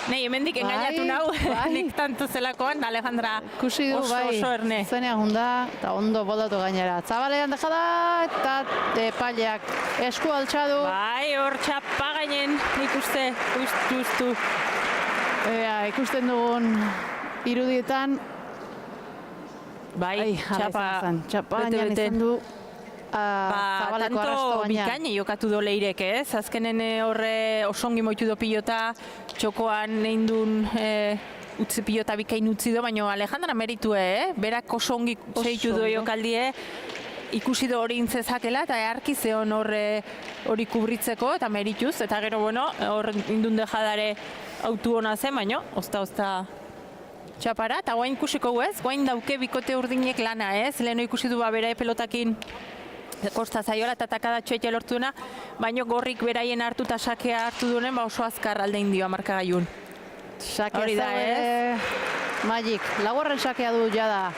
Nei, hemendik engainatu nau, nik tanto zelakoan, Alejandra oso erne. Zenean junda, eta ondo boldatu gainera. Zabalean dejada, eta epaileak esku altxadu. Bai, hor txapa gainen ikuste, justu. Ikusten dugun irudietan. Bai, txapa gainean izan du. Tanto bikaine jokatu do Leirek ez, azkenen horre osongi moitu do pilota, txokoan neindun pilota bikain utzi do, baina Alejandra meritu berak osongi zeitu do jokaldie, ikusi do hori intzezakela eta earki zeon hori kubritzeko eta merituz, eta gero hor indun dejadare autu hona zen, baina ozta txapara, eta guain ikusiko ez, guain dauke bikote urdinek lana ez, leheno ikusi du bera pelotakin kosta zaiola eta takada txoetia lortu duna, baina gorrik beraien hartu eta sakea hartu duenen, oso azkar aldein dio markagailun. Sakea zabe, Mailik, laugarren sakea du jada.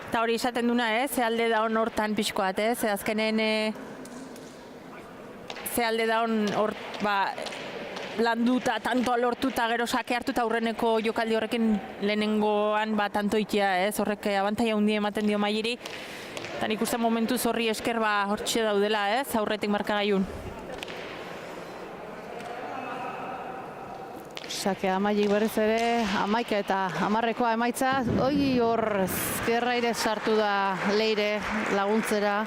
Eta hori esaten duna ze alde daun hortan pixkoat ze azkenen ze alde daun hor, landuta, tanto lortuta, gero sake hartu eta aurreneko jokaldi horrekin lehenengoan tanto ikia horrek abantaia hundi ematen dio Mailiri. Eta nik uste momentuz horri esker hortxe daudela aurretik markagailun. Sakea Mailik berriz ere, 11 eta 10 emaitza, hor ezkerraire sartu da Leire laguntzera,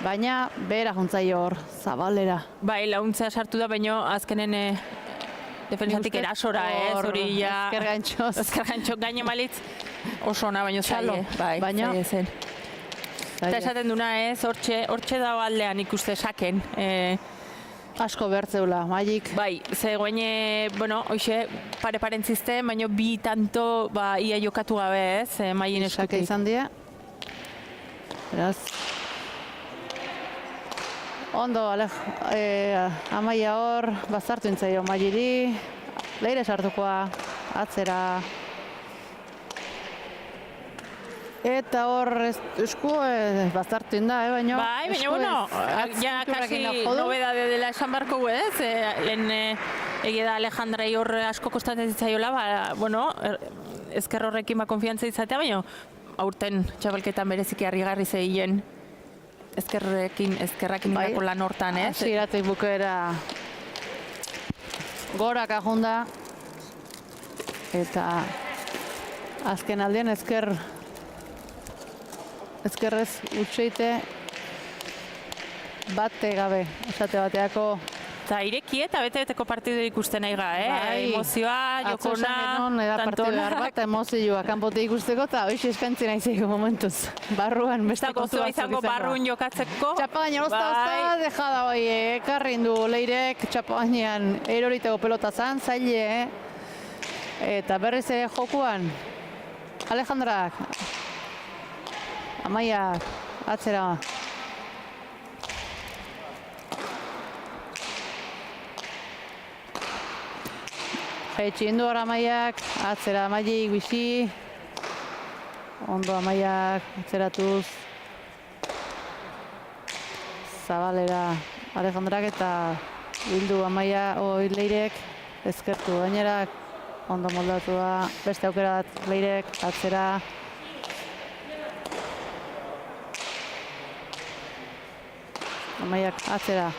baina behera juntzaio hor, zabalera. Bai, laguntza sartu da, baina azkenen defensatik erasora, hori ja... Ezkergantxo gaine malitz oso ona, baina zaile. Baina... Eta esaten duna hortxe dago aldean ikuste saken. Asko behartzeula, Mailik. Bai, ze guaine, hoxe, pare-parentzizte, baina bi tanto ia jokatu gabe Mailin eskutik. Sake izan dira. Beraz... Ondo, Amaia hor, bazartu intzaio Mailiri, Leire sartukoa, atzera. Eta hor esku bazartu inda, baina... Bai, baina, ja, kasi nobedade dela esan barko lehen egia da Alejandrai hor asko kostatzen zitzaiola, bueno, ezker horrekin konfiantza izatea, baina aurten txapelketan bereziki harrigarri zehilen ezkerrakin indako lan hortan, ez? Hasieratik bukaera gorak ajunda eta azken aldean ezkerrez utxeite bate gabe, esate bateako. Eta ireki eta bete-beteko partidu ikusten nahi ga, emozioa, jokona, partidu behar bat, emozioa kanpote ikusteko, eta hoxe eskantzen nahi zeiko momentuz. Barruan, beste kontu batzuk izango. Barruan jokatzeko. Txapagainan ozta, dejada bai, ekarrin du Leirek, txapagainan eroriteko pelota zan, zaile, eta berriz jokuan, Alejandrak, Amaiak, atzera. Jaitsi indu hor Amaiak, atzera Amaik bizi. Ondo Amaiak, atzeratuz. Zabalera Alejandrak eta bildu Amaia Leirek, ezkertu gainerak, ondo moldatua, beste aukera bat Leirek, atzera. Amaiak, atzera.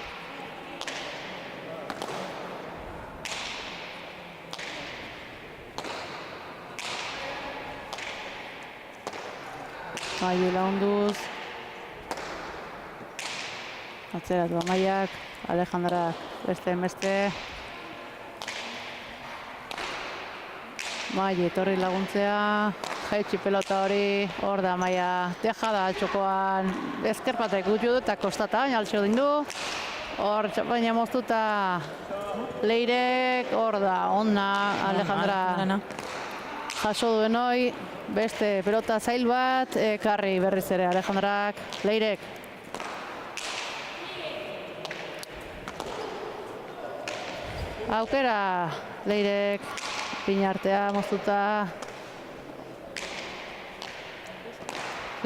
Maile launduz. Atzeratu Amaiak, Alejandrak beste. Maile etorri laguntzea, jaitsi pelota hori, hor da Amaia, dejada txokoan, ezkerpatek gutxu du eta kostata, baina altxo dindu. Hor baina moztuta Leirek, hor da, onna, Alejandra jaso duen hoi, beste pelota zail bat, karri berriz ere Alejandrak, Leirek. Aukera, Leirek, pinartea moztuta.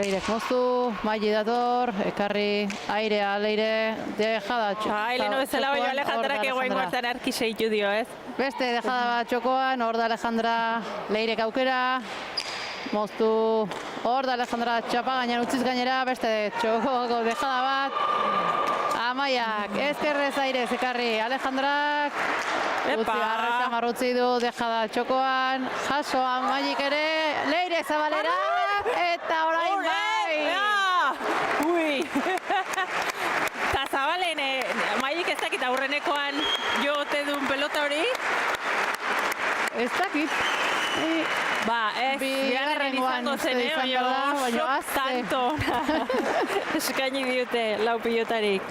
Leirek moztu, Maili dator, ekarri, airea Leire, dejada txokoan. Leheno bezala baino Alejandrak egoen guartan arki seitu dio, ez? Beste dejada bat txokoan, hor da Alejandra, Leirek aukera, moztu, hor da Alejandra txapa gainean utziz gainera, beste txokoko dejada bat. Amaiak, ezkerrez airez ekarri, Alejandrak, arreza marrutzi du, dejada txokoan, jaso Amaik ere, Leire Zabalera, eta orain bai! Ui! Eta Zabalen, Amaik ez dakit aurrenekoan jote duen pelota hori? Ez dakit. Bigarren izango zen, baina tanto eskaini diote lau pilotarik.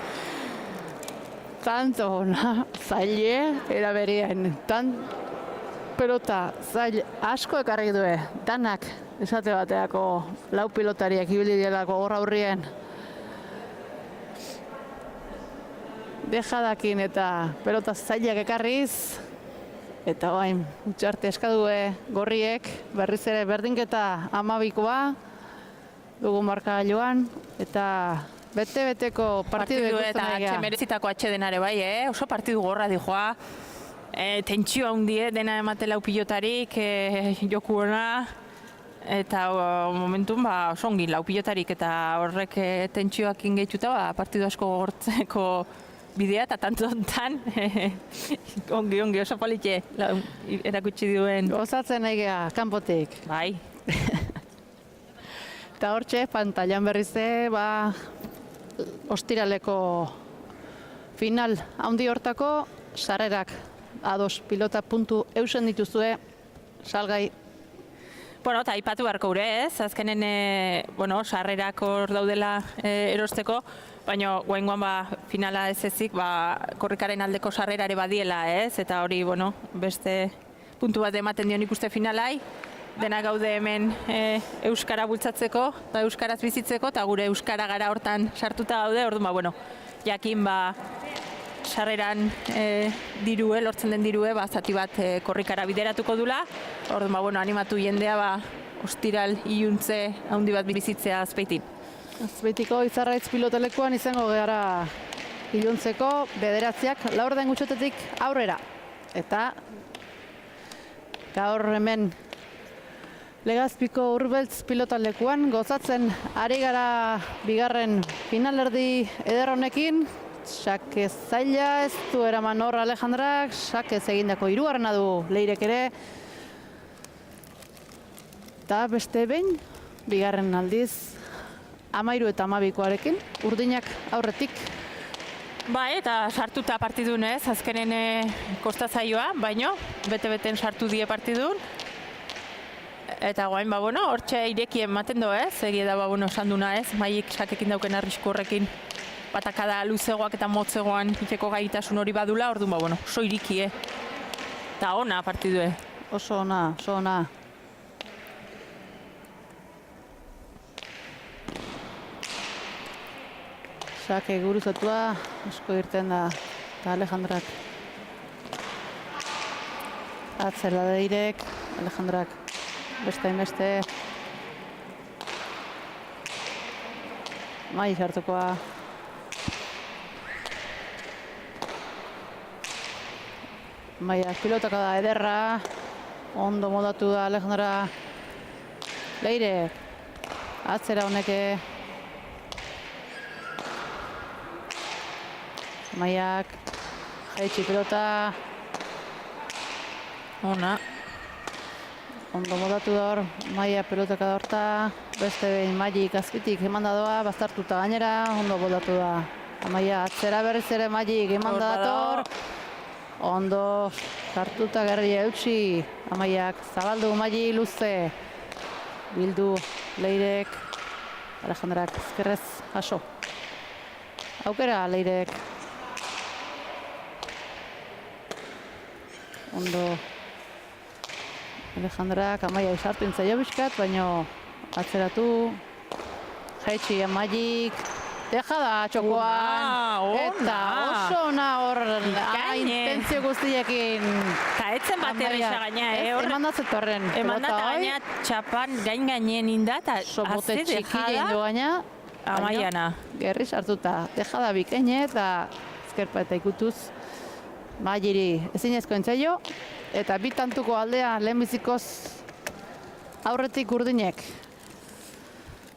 Tanto ona, zaile, eraberien, pelota zail asko ekarri due, danak esate bateako lau pilotariak ibili dielako hor aurrien. Dejadakin eta pelota zailak ekarriz, eta bain, utxarte eskadue gorriek, berriz ere berdinketa 12koa, dugu markagailuan, eta bete-beteko partidu ikusten eta merezitako atxedenare bai, oso partidu gorra dijoa, tentsio handie dena ematela pilotarik, joku ona, eta momentun oso ongi lau pilotarik eta horrek tentsioak ingeituta partidu asko gortzeko bidea eta tanto-tantan ongi oso politxe erakutsi duen. Gozatzen nahi geha, kanpotik. Bai. Eta hortxe, pantailan berrize, ostiraleko final handi hortako, sarrerak ados pilota puntu eusen dituzue, salgai. Bueno, eta aipatu beharko gure, ez? Azkenen, sarrerak hor daudela erosteko, baina guaingoan finala ez ezik, korrikaren aldeko sarrerare badiela, ez? Eta hori, beste puntu bat ematen dion ikuste finalai, dena gaude hemen euskara bultzatzeko, eta euskaraz bizitzeko, eta gure euskara gara hortan sartuta gaude, orduan, jakin sarreran dirue, lortzen den dirue, zati bat korrikara bideratuko dula, orduan, animatu jendea, ostiral iluntze handi bat bizitzea Azpeitin. Azpeitiko Izarraitz pilotelekuan izango gara iluntzeko, bederatziak, 4 gutxotetik aurrera. Eta gaur hemen Legazpiko Urbeltz pilotalekuan gozatzen ari gara bigarren finalerdi eder honekin. Xake zaila ez du eraman hor Alejandrak, xake egindako hirugarrena du Leirek ere. Eta beste behin, bigarren aldiz, 13 eta 12koarekin, urdinak aurretik. Eta sartuta partidun ez, azkenen kostazaioa, baino, bete-beten sartu die partidun. Eta guain, hortxe ireki ematen do ez, egia da, esan duna ez, Maik sakekin dauken arrisku horrekin batakada luzegoak eta motzegoan iteko gaitasun hori badula, orduan, oso iriki, Eta ona partidue. Oso ona, oso ona. Sake guruzatua, asko irten da, eta Alejandrak. Atzela Leirek, Alejandrak beste. Mai hartukoa. Maia pilotaka da ederra. Ondo modatu da Alejandra. Leirek. Atzera honeke. Maiak. Jaitsi pilota. Ona. Ondo modatu da hor, Maia pelotaka da horta, beste behin Maik azkitik eman da doa, baztartuta gainera, ondo modatu da. Maia atzera berriz ere Maik eman da dator, ondo sartuta gerria eutxi, Amaiak zabaldu Maik luze, bildu Leirek, Alejandrak ezkerrez jaso. Aukera Leirek. Ondo Alejandrak, Amaia izartu intzaio bizkat, baina atzeratu. Jaitsi Maik, deja da txokoan. Eta oso ona hor, intentzio guztiekin. Eta etzen bat erresa gaina, Emandatzet horren. Emandata gaina txapan gainen inda, eta bote txikile indu gaina. Amaiana. Gerri sartuta, deja da bikaine eta ezkerpa eta ikutuz. Mairi ezinezko entzaio. Eta bi tantuko aldea lehenbizikoz aurretik urdinek.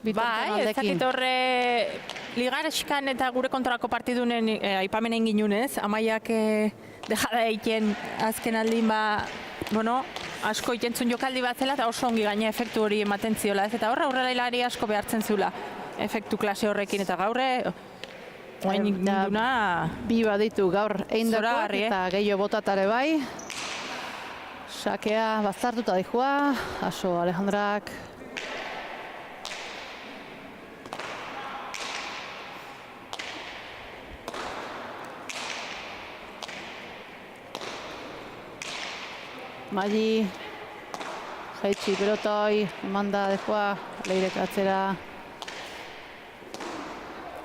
Ez dakit horre ligareskan eta gure kontrako partidunen aipamenen ginunez. Amaiak dejada egiten azken aldin asko itentzun jokaldi bat zela eta oso ongi gaina efektu hori ematen ziola. Eta horre hilari asko behartzen zula efektu klase horrekin eta gaurre oain ninduna bi baditu gaur eindakoak eta gehiago botatare bai. Sakea bazartuta dihua, aso Alejandrak. Maili, jaitsi pelotoi, emanda dihua, Leirek atzera.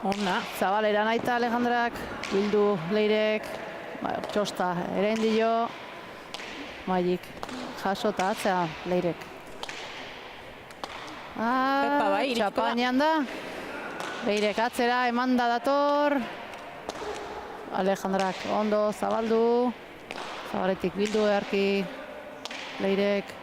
Ona. Zabalera naita Alejandrak, bildu Leirek, txosta ere indio. Maik, jaso eta atzea Leirek. Txapanean da. Leirek atzera, emanda dator. Alejandrak ondo zabaldu. Zabaletik bildu eharki. Leirek.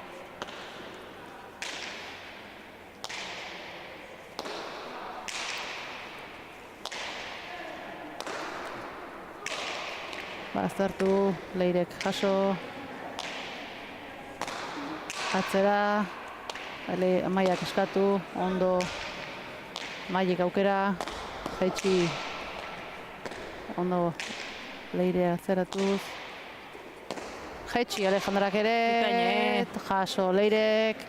Baztertu, Leirek jaso. Atzera, Amaiak eskatu, ondo, Maik aukera, jaitsi, ondo, Leire atzeratuz. Jaitsi Alejandrak ere, jaso Leirek,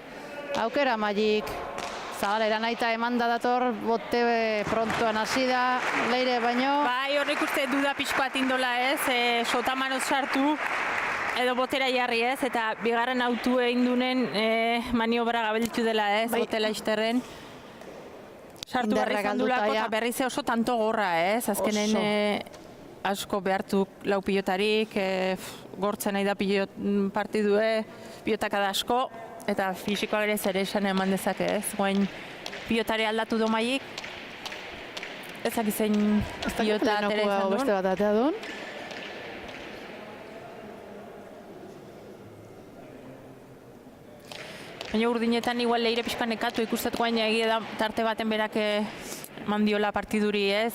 aukera Maik, zabalera naita emanda dator, bote prontoan hasi da, Leire baino. Horrik uste duda pixko atindola ez, sotamanoz sartu, edo botera jarri ez, eta bigarren autu egin dunen maniobra gabeltu dela ez, botela izterren. Sartu barri izan dulako eta berriz oso tanto gorra ez, azkenen asko behartu lau pilotarik, gortzen nahi da partidue, pilotaka da asko, eta fisikoa ere zer esan eman dezake ez. Goain pilotari aldatu do Maik, ezak izen pilota atera izan duen. Beste bat atea duen. Baina urdinetan igual leire pixka nekatu ikustatu gaina egia da tarte baten berak mandiola partiduri ez.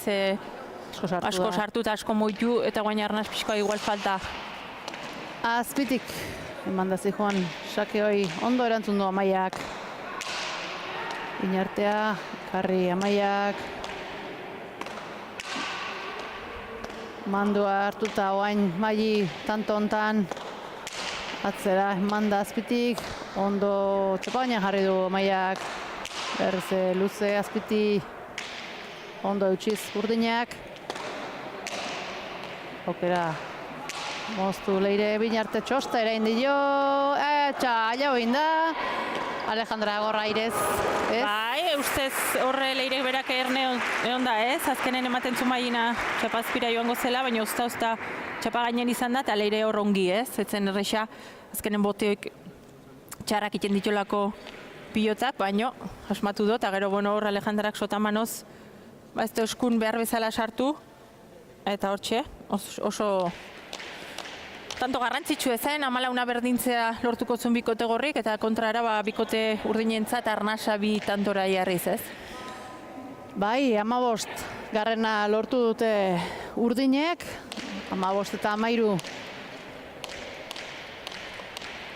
Asko sartu eta asko moitu eta guain arnaz pixkoa igual falta. Azpitik eman da zijoan sake hoi ondo erantzun du Amaiak. Iñartea, karri Amaiak. Mandua hartuta oain Maili tanto hontan. Atzera eman da Azpitik. Ondo txapaina jarri du Amaiak. Berze luze Azpiti. Ondo eutxiz urdinak. Aukera moztu leire Binarte txosta erain dio. Etxa, jau inda. Alejandra gorra airez. Bai, ustez horre leirek berak erne egon da ez. Azkenen ematen zu Mailina txapazpira joango zela, baina usta txapa gainen izan da, eta leire hor ongi ez. Etzen erresa, azkenen boteoik txarrak iten ditolako pilotak, baina asmatu dut, eta gero hor Alejandrak sotamanoz ez da eskun behar bezala sartu, eta hortxe, oso tanto garrantzitsu ezen, amalauna berdintzea lortuko zuen bikote gorrik, eta kontrara bikote urdinentzat arnasa bi tantora jarriz ez. Bai, 15 garrena lortu dute urdinek, 15 eta 13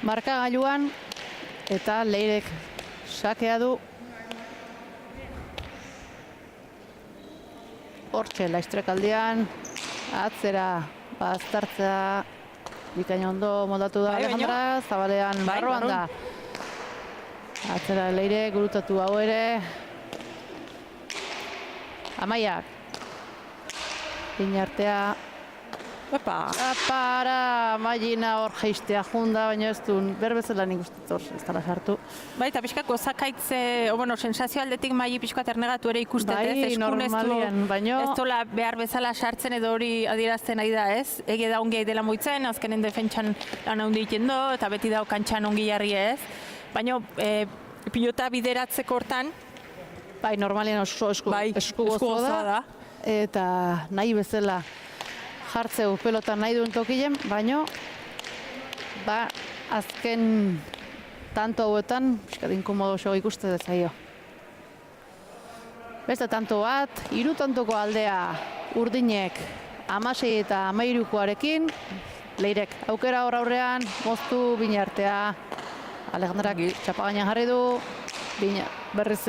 markagailuan, eta leirek sakea du. Hortxe, laistrekaldian, atzera baztartzea, bikain ondo moldatu da Alejandra, zabalean barroan da. Atzera leire, gurutatu hau ere. Amaiak. Iñartea. Para, Mailina hor geistea junda, baina ez du berbezela nik uste ez dara sartu. Bai, eta pixkat gozakaitze, sensazio aldetik Maili pixkat ernegatu ere ikustet ez. Bai, normalian, baina ez dola behar bezala sartzen edo hori adierazten nahi da ez. Ege da ongi dela moitzen, azkenen defentsan lan handi egiten do, eta beti da kantxan ongi jarri ez. Baina pilota bideratzeko hortan, bai, normalian oso esku gozoa da. Eta nahi bezala jartzeu pelotan nahi duen tokilen, baino azken tanto hauetan pixkat inkomodo oso ikuste dezaio. Beste tanto bat, 3 tantoko aldea urdinek 16 eta 13koarekin, leirek aukera hor aurrean, moztu Binartea, Alejandrak txapagainan jarri du, berriz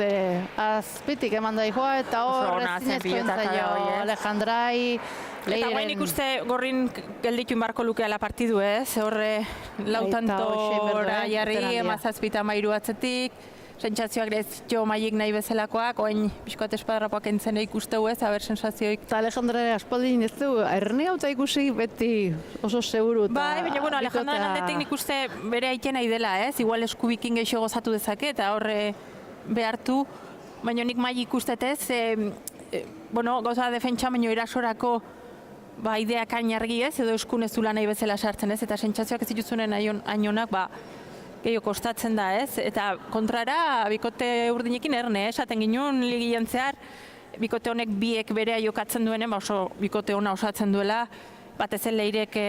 Azpitik eman da joa, eta hor ezinezkoen zaio Alejandrai. Eta guain ikuste gorrin gelditun barko lukeala partidu ez, horre lautantora jarri, Mazazpita 13 atzetik, sentsazioak ez jo Mailik nahi bezalakoak, oain pixkoat espadarrapoak entzene ikusteu ez, haber sensazioik. Eta Alejandra aspaldin ez du, erne hau ikusi beti oso seguru. Bai, baina Alejandra aldetik nik uste bere aiten nahi dela ez, igual eskubikin gehiago gozatu dezake, eta horre behartu, baina nik Mailik ikustetez, gauza defentsa, baina erasorako ideak ainargi ez, edo eskun ez du lan nahi bezala sartzen ez, eta sentsazioak ez dituzunen ainonak, gehiago kostatzen da ez, eta kontrara bikote urdinekin erne, esaten ginen ligian zehar, bikote honek biek berea jokatzen duenen, oso bikote hona osatzen duela, batez leirek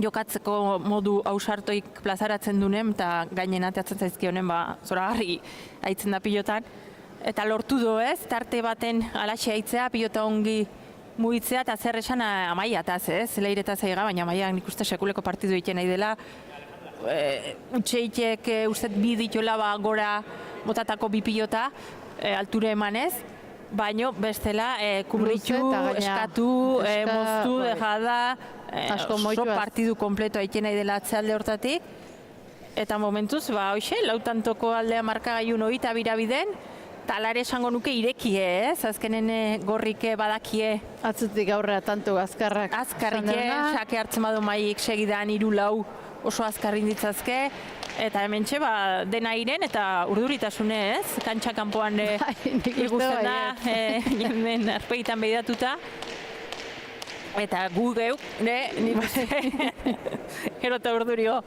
jokatzeko modu ausartoik plazaratzen duenen, eta gainen ateatzen zaizkionen, zoragarri haitzen da pilotan, eta lortu du ez, tarte baten alaxe haitzea, pilota ongi mugitzea, eta zer esan Amaiataz ez, leiretaz aiga, baina Amaiak nik uste sekuleko partidu egiten nahi dela, utxeitek ustet bi dituela gora botatako bi pilota, alture emanez, baino bestela kubritu, eskatu, moztu, dejada, oso partidu kompleto egiten nahi dela atzealde hortatik, eta momentuz, hoxe, lautantoko aldea markagailun hori eta birabiden, talare esango nuke irekie, ez? Azkenen gorrike badakie. Atzetik aurrea tanto azkarrak. Azkarrike, sake hartzen badu Mailik segidan 3-4 oso azkarrin ditzazke. Eta hementxe, dena iren eta urduritasune, ez? Kantxa kanpoan ikusten da, jenden arpegitan behidatuta. Eta gu geuk, nik uste, gero eta urdurio.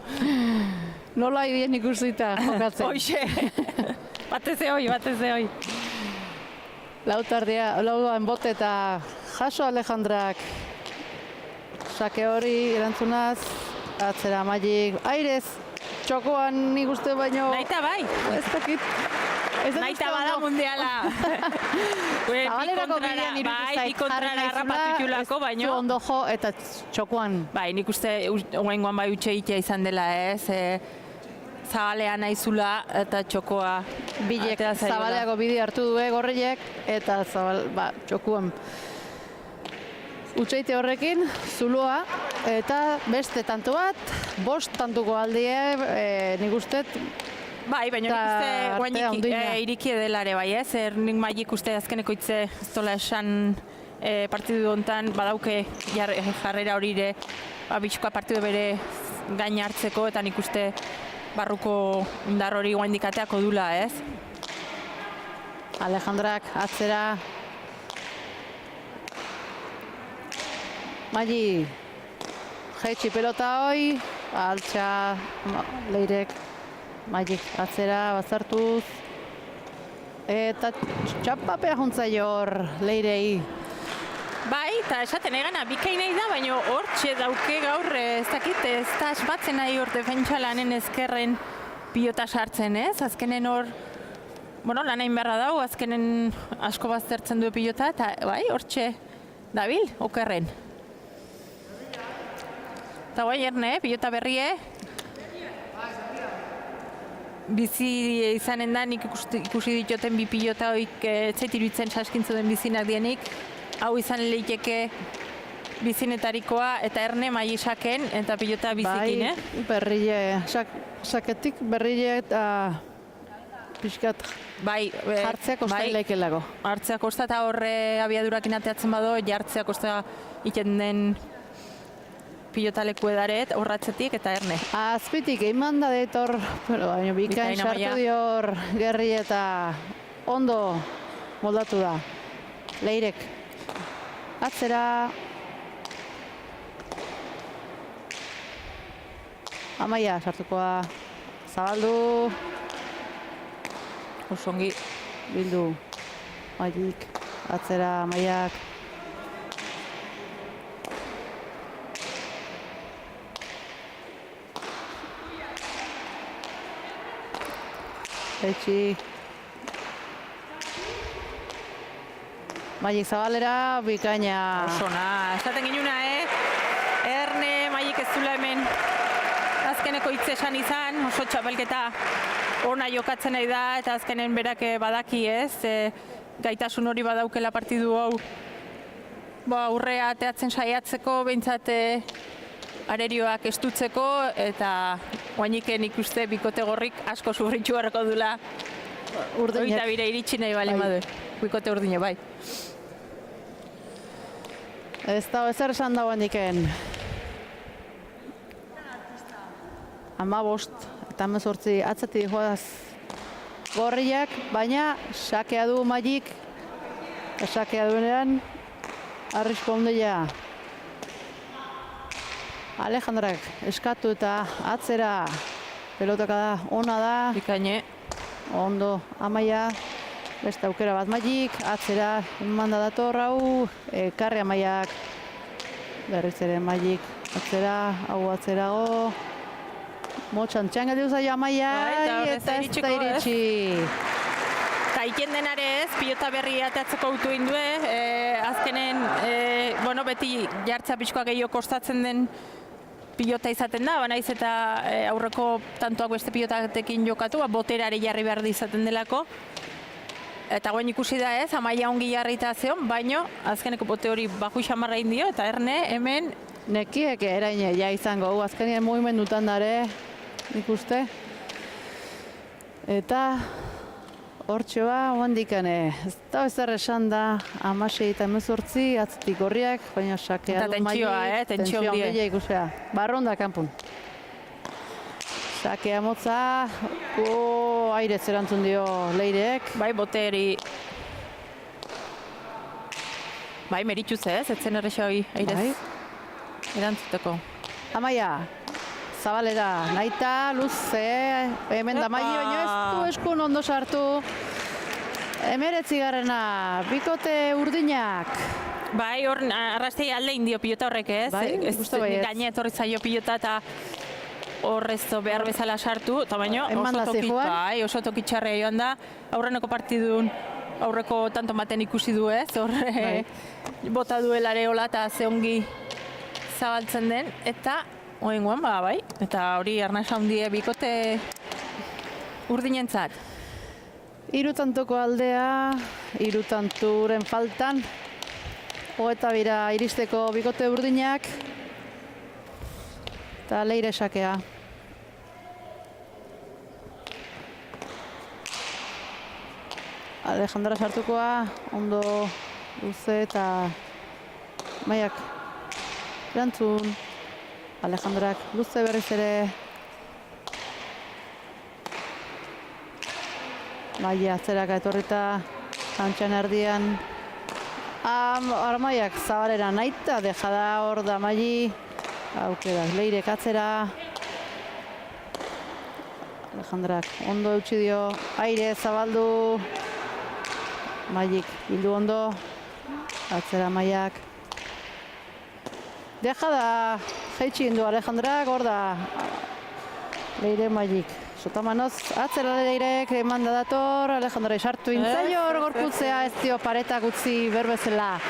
Nola idien ikusita jokatzen. Hoxe. Bateze hoi. Lauan bote eta jaso Alejandrak sake hori erantzunaz, atzera Mailik, airez txokoan nik uste baino... Naita bai. Ez dakit. Naita bada mundiala. Zabalerako bidean irutu zait jarri naizula, ez du ondo jo eta txokoan. Bai, nik uste oaingoan bai utxeitea izan dela, ez? Zabalea naizula eta txokoa. Bilek Zabaleako bide hartu du gorriek eta txokuan. Utxeite horrekin, zuloa, eta beste tanto bat, 5 tantuko aldie, nik uste. Bai, baina nik uste iriki edelare bai, ez? Nik maik uste azkeneko itze ez dola esan partidu hontan badauke jarrera horire, bitxkoa partidu bere gain hartzeko, eta nik uste barruko indar hori guain dikateako dula, ez? Alejandrak atzera. Magi, jaitsi pelota hoi, altxa Leirek, Magik atzera bazartuz. Eta txapapea juntzaio hor Leirei. Bai, eta esaten egana bikain nahi da, baina hortxe dauke gaur, ez dakit, ez da asmatzen nahi hor defentsalanen ezkerren pilota sartzen, ez? Azkenen hor, lan hain beharra dau, azkenen asko baztertzen du pilota, eta bai, hortxe dabil, okerren. Eta guai erne, pilota berrie. Bizi izanen da, nik ikusi ditoten bi pilota hoik etzait iruditzen saskintzu den bizinak dienik. Hau izan leiteke bizinetarikoa eta erne maisaken eta pilota bizikin, Bai, berrile, saketik berrile eta pixkat jartzea kosta ilaikelago. Hartzea kosta eta horre abiadurakin ateatzen bado, jartzea kosta iten den pilota leku edaret, horratzetik eta erne. Azpitik eman da detor, baina bikain sartu dior Gerri eta ondo moldatu da. Leirek. Atzera. Amaia sartukoa. Zabaldu. Osongi. Bildu. Magik. Atzera Amaiak. Etxi. Magik Zabalera, bikaina. Osona, esaten ginuna, Erne, Magik ez zula hemen azkeneko hitz esan izan, oso txapelketa ona jokatzen nahi da, eta azkenen berak badaki, ez? Gaitasun hori badaukela partidu hau aurrea ateatzen saiatzeko, behintzat arerioak estutzeko, eta guainiken ikuste bikote gorrik asko sufritxu harrako dula. Oita bire iritsi nahi bali madu. Bikote urdine, bai. Ez da, ezer esan da guainiken. 15 eta 18 atzetik joaz gorriak, baina sakea du Magik. Sakea duenean, arrisko ondila. Alejandrak eskatu eta atzera. Pelotaka da, ona da. Bikaine. Ondo, Amaia. Beste aukera bat Magik, atzera eman da dator hau. Karri Amaiak. Berriz ere Magik. Atzera, hau atzerago. Motxan txanga diu zaio Amaiak. Eta ez da iritsi. Eta iken denare ez, pilota berri ateatzeko autu indue. Azkenen, beti jartzea pixkoa gehiago kostatzen den pilota izaten da, banaiz eta aurreko tantoak beste pilotatekin jokatu, boterari jarri behar izaten delako. Eta guen ikusi da ez, Amaia ongi jarri eta zeon, baino azkeneko bote hori baju xamarra indio, eta erne hemen... Nekiek eraine ja izango, azkenien mugimendutan dare, ikuste. Eta... Hortxe ba, oandikane, ez da ezer esan da, 16 eta 18 atzetik gorriak, baina sakea du Magik. Eta tentsio handie. Ikusea, barronda kanpun. Sakea motza, aire zerantzun dio Leirek. Bai, boteri. Bai, merituz ez, etzen erresa hori airez erantzuteko. Amaia, Zabalera, naita, luze, hemen da Magi, baina ez du eskun ondo sartu. 19 garrena, bikote urdinak. Bai, hor arrastei alde indio pilota horrek ez. Bai, gainet horri zaio pilota eta horrez behar bezala sartu, eta baino oso toki txarrea joan da, aurreneko partidun, aurreko tanto maten ikusi du ez, horre bota duelare hola eta ze ongi zabaltzen den, eta oengoan bai, eta hori arnasa hundie bikote urdinentzat. 3 tantoko aldea, 3 tanturen faltan, 22 iristeko bikote urdinak, eta Leire sakea. Alejandra sartukoa, ondo luze eta Maiak erantzun. Alejandrak luze berriz ere. Maia atzeraka etorrita, kantxan erdian. Maiak zabalera nahita, dejada hor da Maili. Aukerak Leirek atzera. Alejandrak ondo eutxi dio, aire zabaldu. Mailik bildu ondo, atzera Maiak. Dejada jaitsi indu Alejandrak, hor da Leire Mailik. Sotamanoz, atzera Leirek emanda dator, Alejandra sartu intzaio hor gorputzea, ez dio paretak utzi berbezela.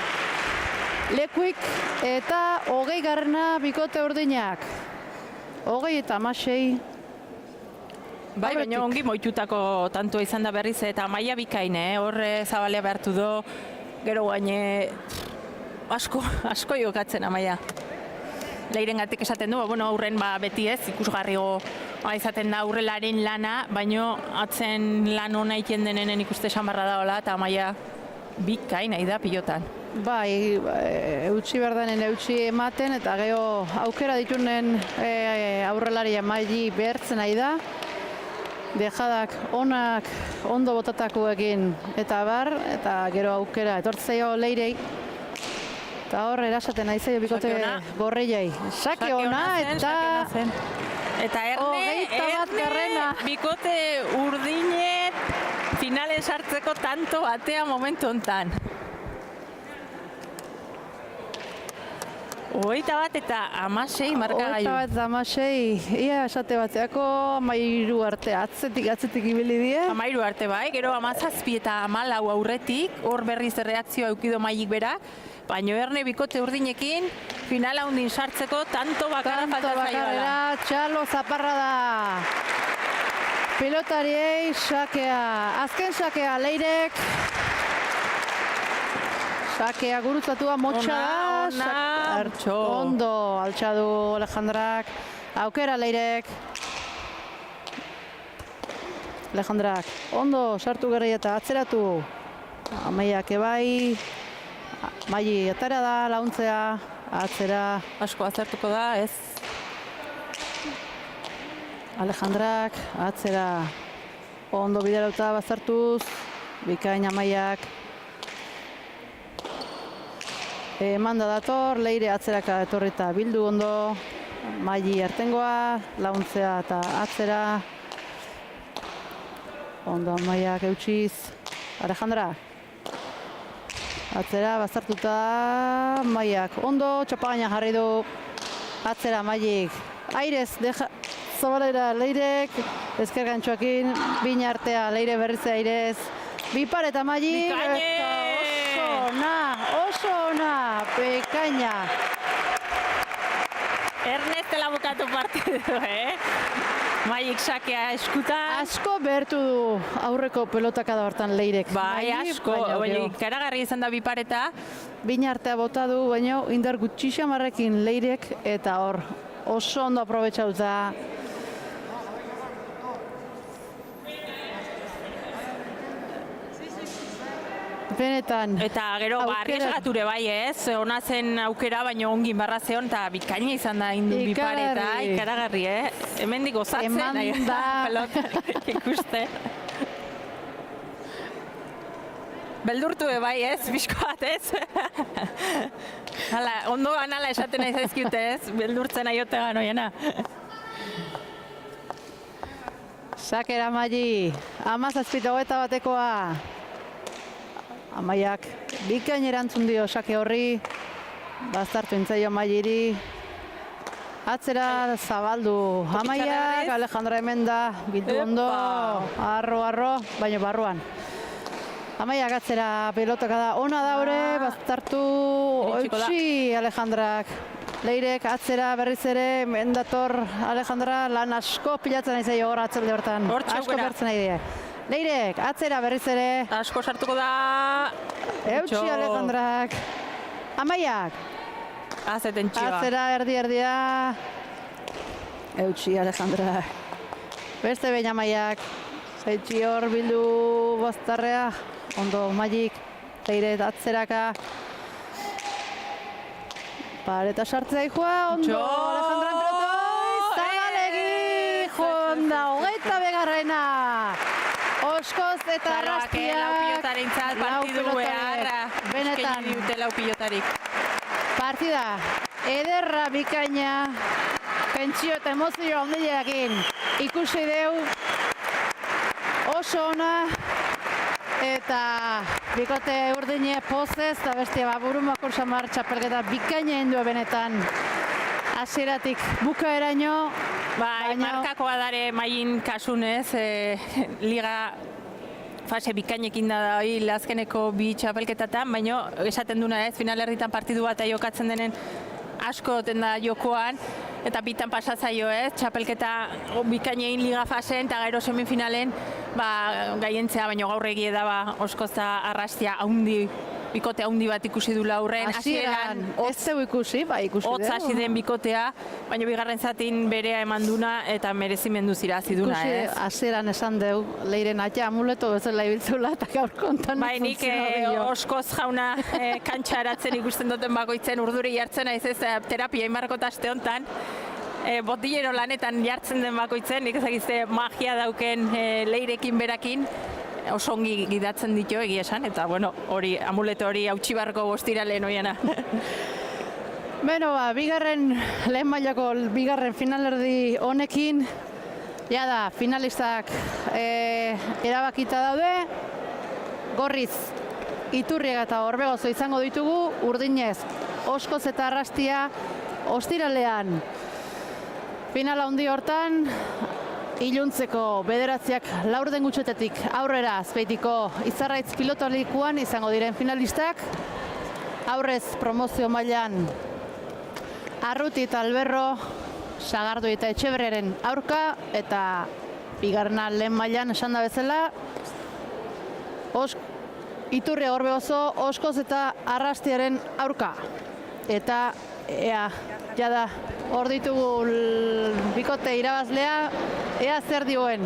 Lekuik eta 20. bikote urdinak. 20 eta 16. Bai, baina ongi moitutako tantua izan da berriz eta Maia bikain, horre zabalea behartu do, gero gaine asko jokatzen Maia. Leiren gatik esaten du, aurren beti ez, ikusgarrigo izaten da aurrelaren lana, baino atzen lan hona iten denenen ikuste esanbarra da hola, eta Maia bikain nahi da pilotan. Bai, eutxi berdanen eutxi ematen, eta gero aukera ditunen aurrelaria Maili behertzen nahi da. Dejadak onak ondo botatakoekin eta bar, eta gero aukera etortzeio Leirei. Eta hor erasaten nahi zaio bikote borreiai. Sake ona eta erne bikote urdinet finalen sartzeko tanto batea momentu hontan. 21 eta 16 markagailu. 21 eta 16, ia esate bateako 13 arte atzetik ibili die. 13 arte bai, gero 17 eta 14 aurretik, hor berriz reakzioa eukido Mailik berak, baino erne bikote urdinekin finala hundin sartzeko tanto bakarra falta zaioa. Txalo zaparra da. Pilotariei sakea, azken sakea Leirek. Sakea gurutzatua motxa da. Ondo altxadu Alejandrak. Aukera Leirek. Alejandrak ondo sartu gerri eta atzeratu. Amaiak ebai. Maili atara da launtzea. Atzera. Asko azertuko da, ez? Alejandrak atzera. Ondo biderauta bazartuz. Bikain Amaiak. Manda dator, Leire atzeraka etorrita bildu ondo, Maili ertengoa, launtzea eta atzera. Ondo Maiak eutxiz, Alejandra. Atzera, bazartuta, Maiak. Ondo, txapagaina jarri du, atzera Mailik. Airez, zabalera Leirek, ezker gantxoakin, bina artea, Leire berriz airez. Bipar eta Mailik. Oso ona, Bekaina. Ernest dela bukatu partidu, Mailik sakea eskutan. Asko behertu du aurreko pelotakada hortan Leirek. Bai, asko, karagarri izan da bipareta. Bina artea bota du, baina indar gutxi xamarrekin Leirek, eta hor oso ondo aprobetxauta. Benetan. Eta gero arriesgature bai ez, ona zen aukera, baina ongin barra zeon, eta bikaina izan da indu bipareta, ikaragarri, hemendik gozatzen, pelota ikuste. Beldurtu bai ez, bizko bat ez. Ondo anala esaten nahi zaizkiute ez, beldurtzen aiote ganoiena. Sakera Maili, 17 batekoa. Amaiak bikain erantzun dio sake horri, bazartu intzaio Mailiri. Atzera zabaldu Amaiak, Alejandra hemen da, bildu ondo, arro, baina barruan. Amaiak atzera pelotaka da, ona daure, baztartu, eutxi Alejandrak. Leirek atzera berriz ere, mendator Alejandra, lan asko pilatzen nahi zaio hor atzelde hortan. Asko bertzen nahi die. Leirek, atzera berriz ere. Asko sartuko da. Eutxi Alejandrak. Amaiak. Azeten txiba. Atzera erdia. Eutxi Alejandrak. Beste behin Amaiak. Zaitxi hor bildu baztarrea. Ondo Maik. Leire atzeraka. Pareta sartzea joa. Ondo Alejandra pelota. Zabalegi. Jonda, hogeita begarrena. Oskoz eta arrastia. Lau pilotaren zat, partidu beharra. Benetan. Dute lau pilotarik. Partida ederra bikaina. Pentsio eta emozio handiarekin ikusi deu. Oso ona. Eta bikote urdine pozez, eta bestia Burumako Samar txapelketa bikaina indua benetan. Hasieratik bukaeraino. Bai, markakoa dare Maien kasunez, liga fase bikainekin da hori azkeneko bi txapelketatan, baina esaten duna ez, finalerditan partidu bat jokatzen denen asko oten da jokoan, eta bitan pasatzaio ez, txapelketa bikainein liga fasen, eta gero semifinalen gaientzea, baina gaur egie da oskozta arrastia haundi, bikote haundi bat ikusi du laurren. Hasieran ez zeu ikusi, ikusi dugu. Hotz hasi den bikotea, baina bigarren zatin berea eman duna eta merezimendu zirazi duna, ez? Ikusi, hasieran esan deu, Leiren atea amuleto bezala ibiltzula eta gaur kontan funtzionabio. Bai, nik oskoz jauna kantxaratzen ikusten duten bakoitzen urduri jartzen naiz ez terapia imarkota aste honetan. Botillero lanetan jartzen den bakoitzen, nik ezagizte magia dauken Leirekin berakin. Oso ongi gidatzen ditu egia esan, eta bueno, hori amuleto hori hautsi barko bostiralen oiana. Beno, bigarren lehen mailako bigarren finalerdi honekin, da, finalistak erabakita daude, Gorriz, Iturriaga eta Orbegozo izango ditugu, Urdinez, Oskoz eta Arrastia, ostiralean. Finala handi hortan, iluntzeko bederatziak laurden gutxetetik aurrera Azpeitiko Izarraitz pilotalikuan izango diren finalistak. Aurrez promozio mailan Arruti eta Alberro, Sagardui eta Etxeberreren aurka, eta bigarrena lehen mailan esan da bezala, Iturria Orbegozo, Oskoz eta Arrastiaren aurka. Eta jada hor ditugu bikote irabazlea, ea zer dioen.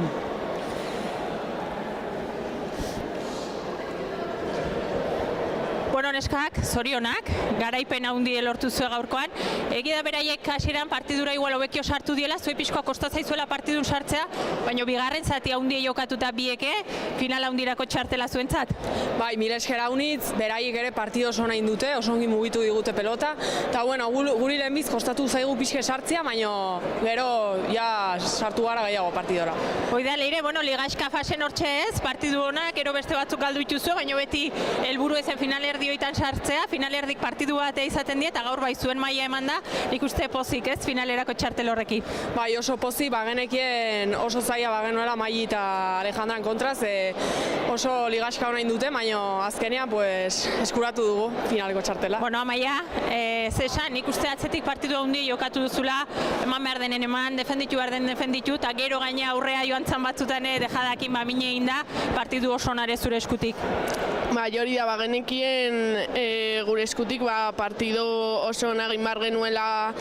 Bueno, neskak, zorionak, garaipen handi lortu zuen gaurkoan. Egia da beraiek hasieran partidura igual hobekio sartu diela, zue pixkoa kostatzaizuela partidun sartzea, baina bigarren zati handi jokatuta bieke, final handirako txartela zuentzat. Bai, mila esker haunitz, beraiek ere partido oso nahi dute, oso ongi mugitu digute pelota, eta bueno, guri lehenbiz kostatu zaigu pixke sartzea, baina gero ja sartu gara gehiago partidora. Hoida, Leire, bueno, ligaxka fasen hortxe ez, partidu honak, gero beste batzuk galdu dituzu, baina beti helburu ezen finalerdioetan sartzea, finalerdik partidu bat izaten die, eta gaur bai zuen maila eman da, nik uste pozik ez, finalerako txartel horrekin. Bai, oso pozik, bagenekien oso zaila bagenuela Mai eta Alejandran kontraz, oso ligaxka honain dute, baina azkenean pues, eskuratu dugu finaleko txartela. Bueno, Amaia, zesan, nik uste atzetik partidu handi jokatu duzula, eman behar denen eman, defenditu behar den defenditu, eta gero gaina aurrea joan zan batzutan dejadakin mine egin da, partidu oso nare zure eskutik. Bai, hori da, bagenekien gure eskutik partido oso nagin bar genuela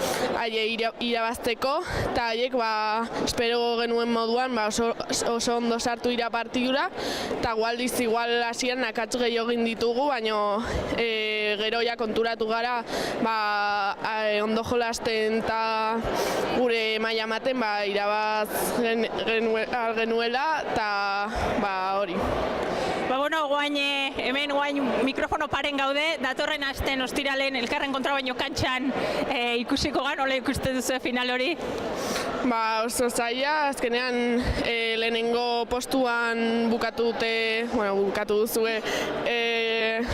irabazteko, eta haiek espero genuen moduan oso ondo sartu ira partidura, eta gualdiz igual hasieran nakatz gehiago egin ditugu, baina gero ja konturatu gara ondo jolasten eta gure maila ematen irabaz genuela, eta hori. Bueno, hemen mikrofono paren gaude, datorren asten ostiralen elkarren kontra baino kantxan ikusiko gan, nola ikusten duzu final hori? Oso zaila, azkenean lehenengo postuan bukatu duzue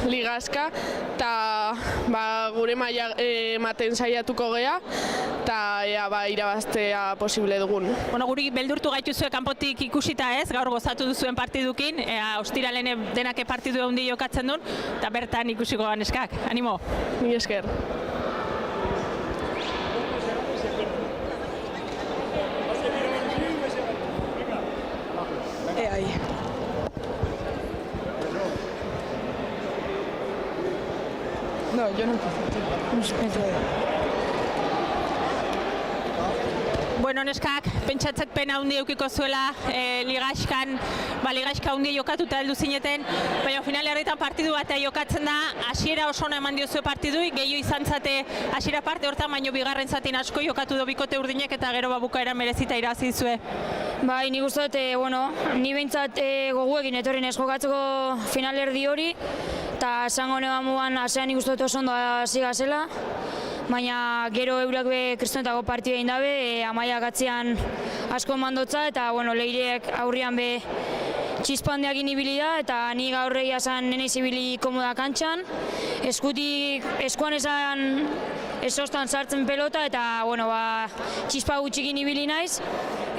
ligaska, eta gure maila ematen saiatuko gea, eta irabaztea posible dugun. Bueno, guri beldurtu gaituzue kanpotik ikusita ez, gaur gozatu duzuen partidukin, ostiralene denak partidu handi jokatzen duen, eta bertan ikusiko neskak. Animo! Mila esker. No, yo no empiezo. Bueno, neskak, pentsatzet pena handi eukiko zuela ligaxkan, ligaxka handi jokatuta heldu zineten, baina finalerritan partidu batea jokatzen da, hasiera oso ona eman diozue partidui, gehiago izan zate hasiera parte hortan, baina bigarren zatin asko jokatu do bikote urdinek eta gero bukaeran merezita irabazi duzue. Bai, nik uste dut, ni behintzat goguekin etorri naiz jokatzeko finalerdi hori, eta esango nebamuan asean nik uste dut oso ondo hasi gazela, baina gero eurak be kristonetako partida egin dabe, amaiak atzean asko mandotza, eta leirek aurrian be txispandeak inibili da, eta ni gaur egia esan nene izibili komoda kantxan, eskuan esan esostan sartzen pelota, eta txispa gutxikin ibili naiz,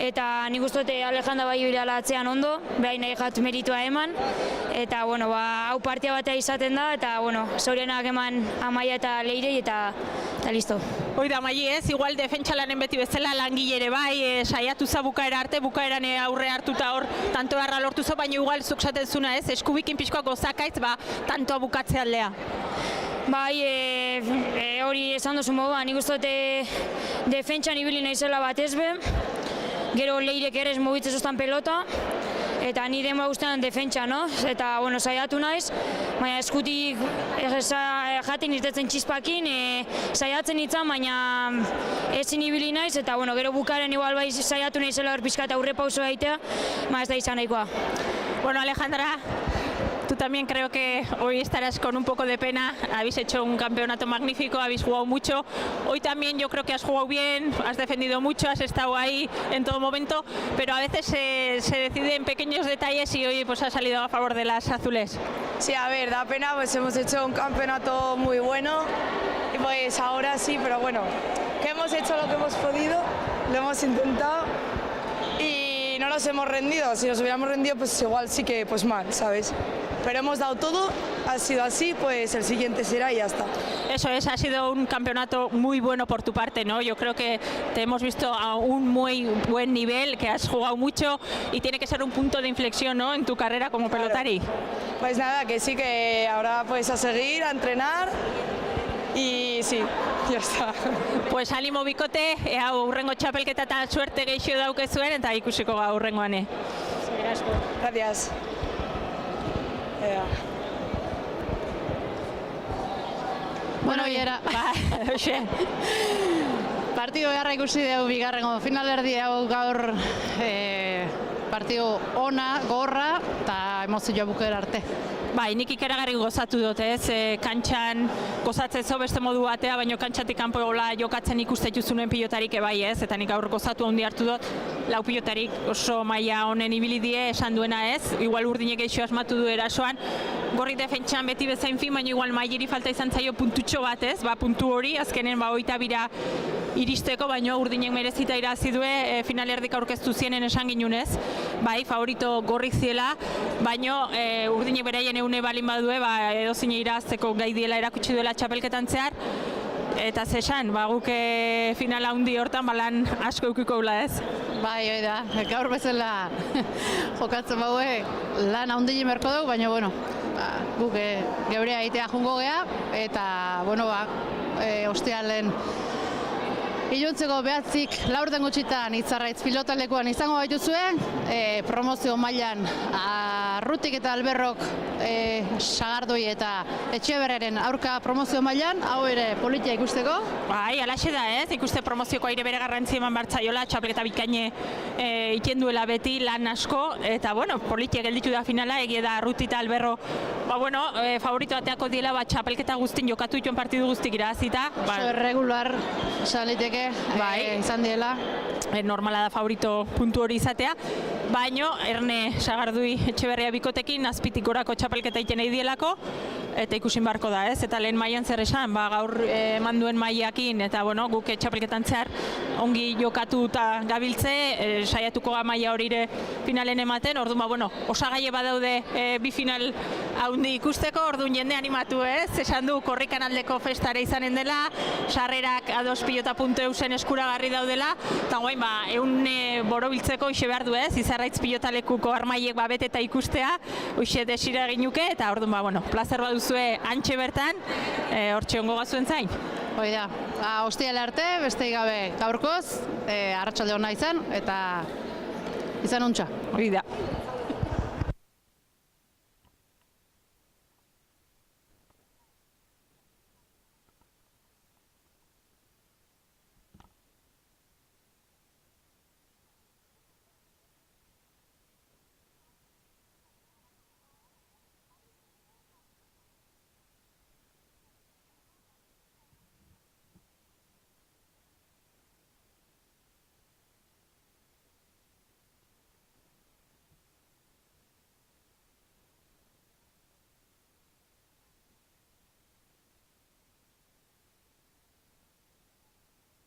eta nik uste dut Alejandra bai ibili atzean ondo, behain nahi jat meritua eman, eta hau partia batea izaten da, eta zorionak eman Amaia eta Leirei, eta listo. Hoi da, Maili ez, igual defentsalanen beti bezala langile ere bai, saiatu za bukaera arte, bukaeran aurre hartuta hor tanto beharra lortu zo, baina igual zuk zaten zuna ez, eskubikin pixkoak gozakaitz, tantoa bukatze aldea. Bai, hori esan duzu moduan, nik uste dute defentsan ibili naizela batez be, gero Leirek ere ez mugitzen zoztan pelota, eta ni denbora guztian defentsa, eta saiatu naiz, baina eskutik jaten irtetzen txispakin, saiatzen nintzen, baina ezin ibili naiz, eta gero bukaeren igual bai saiatu naizela hor pixka eta aurre pauso egitea, ez da izan nahikoa. Bueno, Alejandra, tú también creo que hoy estarás con un poco de pena, habéis hecho un campeonato magnífico, habéis jugado mucho, hoy también yo creo que has jugado bien, has defendido mucho, has estado ahí en todo momento, pero a veces se decide en pequeños detalles y hoy pues ha salido a favor de las azules. Sí, a ver, da pena, pues hemos hecho un campeonato muy bueno, y pues ahora sí, pero que hemos hecho lo que hemos podido, lo hemos intentado y no nos hemos rendido. Si nos hubiéramos rendido, pues igual sí que pues mal, ¿sabes? Pero hemos dado todo, ha sido así, pues el siguiente será y ya está. Eso es, ha sido un campeonato muy bueno por tu parte, ¿no? Yo creo que te hemos visto a un muy buen nivel, que has jugado mucho y tiene que ser un punto de inflexión, ¿no?, en tu carrera como pelotari. Pues nada, que sí, que ahora pues a seguir, a entrenar y sí, ya está. Pues ánimo bikote, hurrengo txapelketa eta suerte geixo daukezuen eta ikusiko hurrengoan. Gracias. Bueno, hiera. Partido beharra ikusi dugu bigarrengo finalerdi hau gaur partido ona, gorra eta emozioa bukaera arte. Bai, nik ikaragarri gozatu dut, ez, kantxan gozatzen zo beste modu batea, baina kantxatik kanpo jokatzen ikustetu zuen pilotarik bai, ez, eta nik gaur gozatu handi hartu dut, lau pilotarik oso maila honen ibili die esan duena, ez, igual urdinek eixo asmatu du erasoan, gorri defentsan beti bezain fin, baina igual mailiri falta izan zaio puntutxo bat, ez, puntu hori, azkenen 22 iristeko, baina urdinek merezita irazi due, finalerdik aurkeztu zienen esan ginunez, bai, favorito gorrik ziela, baina urdinek beraien eune balin badue, edozine irazteko gai diela erakutsi duela txapelketan zehar, eta zesan, guk finala handi hortan lan asko eukiko gula, ez? Bai, da, gaur bezala jokatzen baue lan handi merko dugu, baina, guk geurea egitea jungo gea, eta, ostialen iluntzeko behatzik laurden gutxitan Itzarraitz pilotalekuan izango gaituzue, promozio mailan Arrutik eta Alberrok Sagardoi eta Etxeberreren aurka promozio mailan, hau ere politia ikusteko. Bai, alaxe da ez, ikuste promozioko aire bere garrantzi eman bartzaiola, txapelketa bikaine iten duela beti lan asko, eta politia gelditu da finala, egia da Arruti eta Alberro, favorito bateako diela, txapelketa guztin jokatu dituen partidu guztik irazita. Oso erregular saliteke izan diela. Normala da favorito puntu hori izatea, baino Erne Sagardui Etxeberria bikotekin azpitik gorako txapelketa egiten nahi dielako, eta ikusin beharko da, ez? Eta lehen mailan zer esan, gaur eman duen mailakin, eta bueno, guk txapelketan zehar ongi jokatu eta gabiltze, saiatuko ga maila horire finalen ematen, orduan, bueno, osagaile badaude bi final haundi ikusteko, orduan jende animatu, ez? Esan du korrikan aldeko festare izanen dela, sarrerak ados pilota puntu eusen eskuragarri daudela, eta guain, borobiltzeko ixe behar du, ez? Izarraitz pilotalekuko armaiek bete eta ikustea, hoxe desira ginuke, eta orduan, bueno, plazer baduzue antxe bertan, hortxe ongo gazuen zain. Hoi da, ostiale arte, besteik gabe gaurkoz, arratsalde ona izan, eta izan untxa. Hoi da.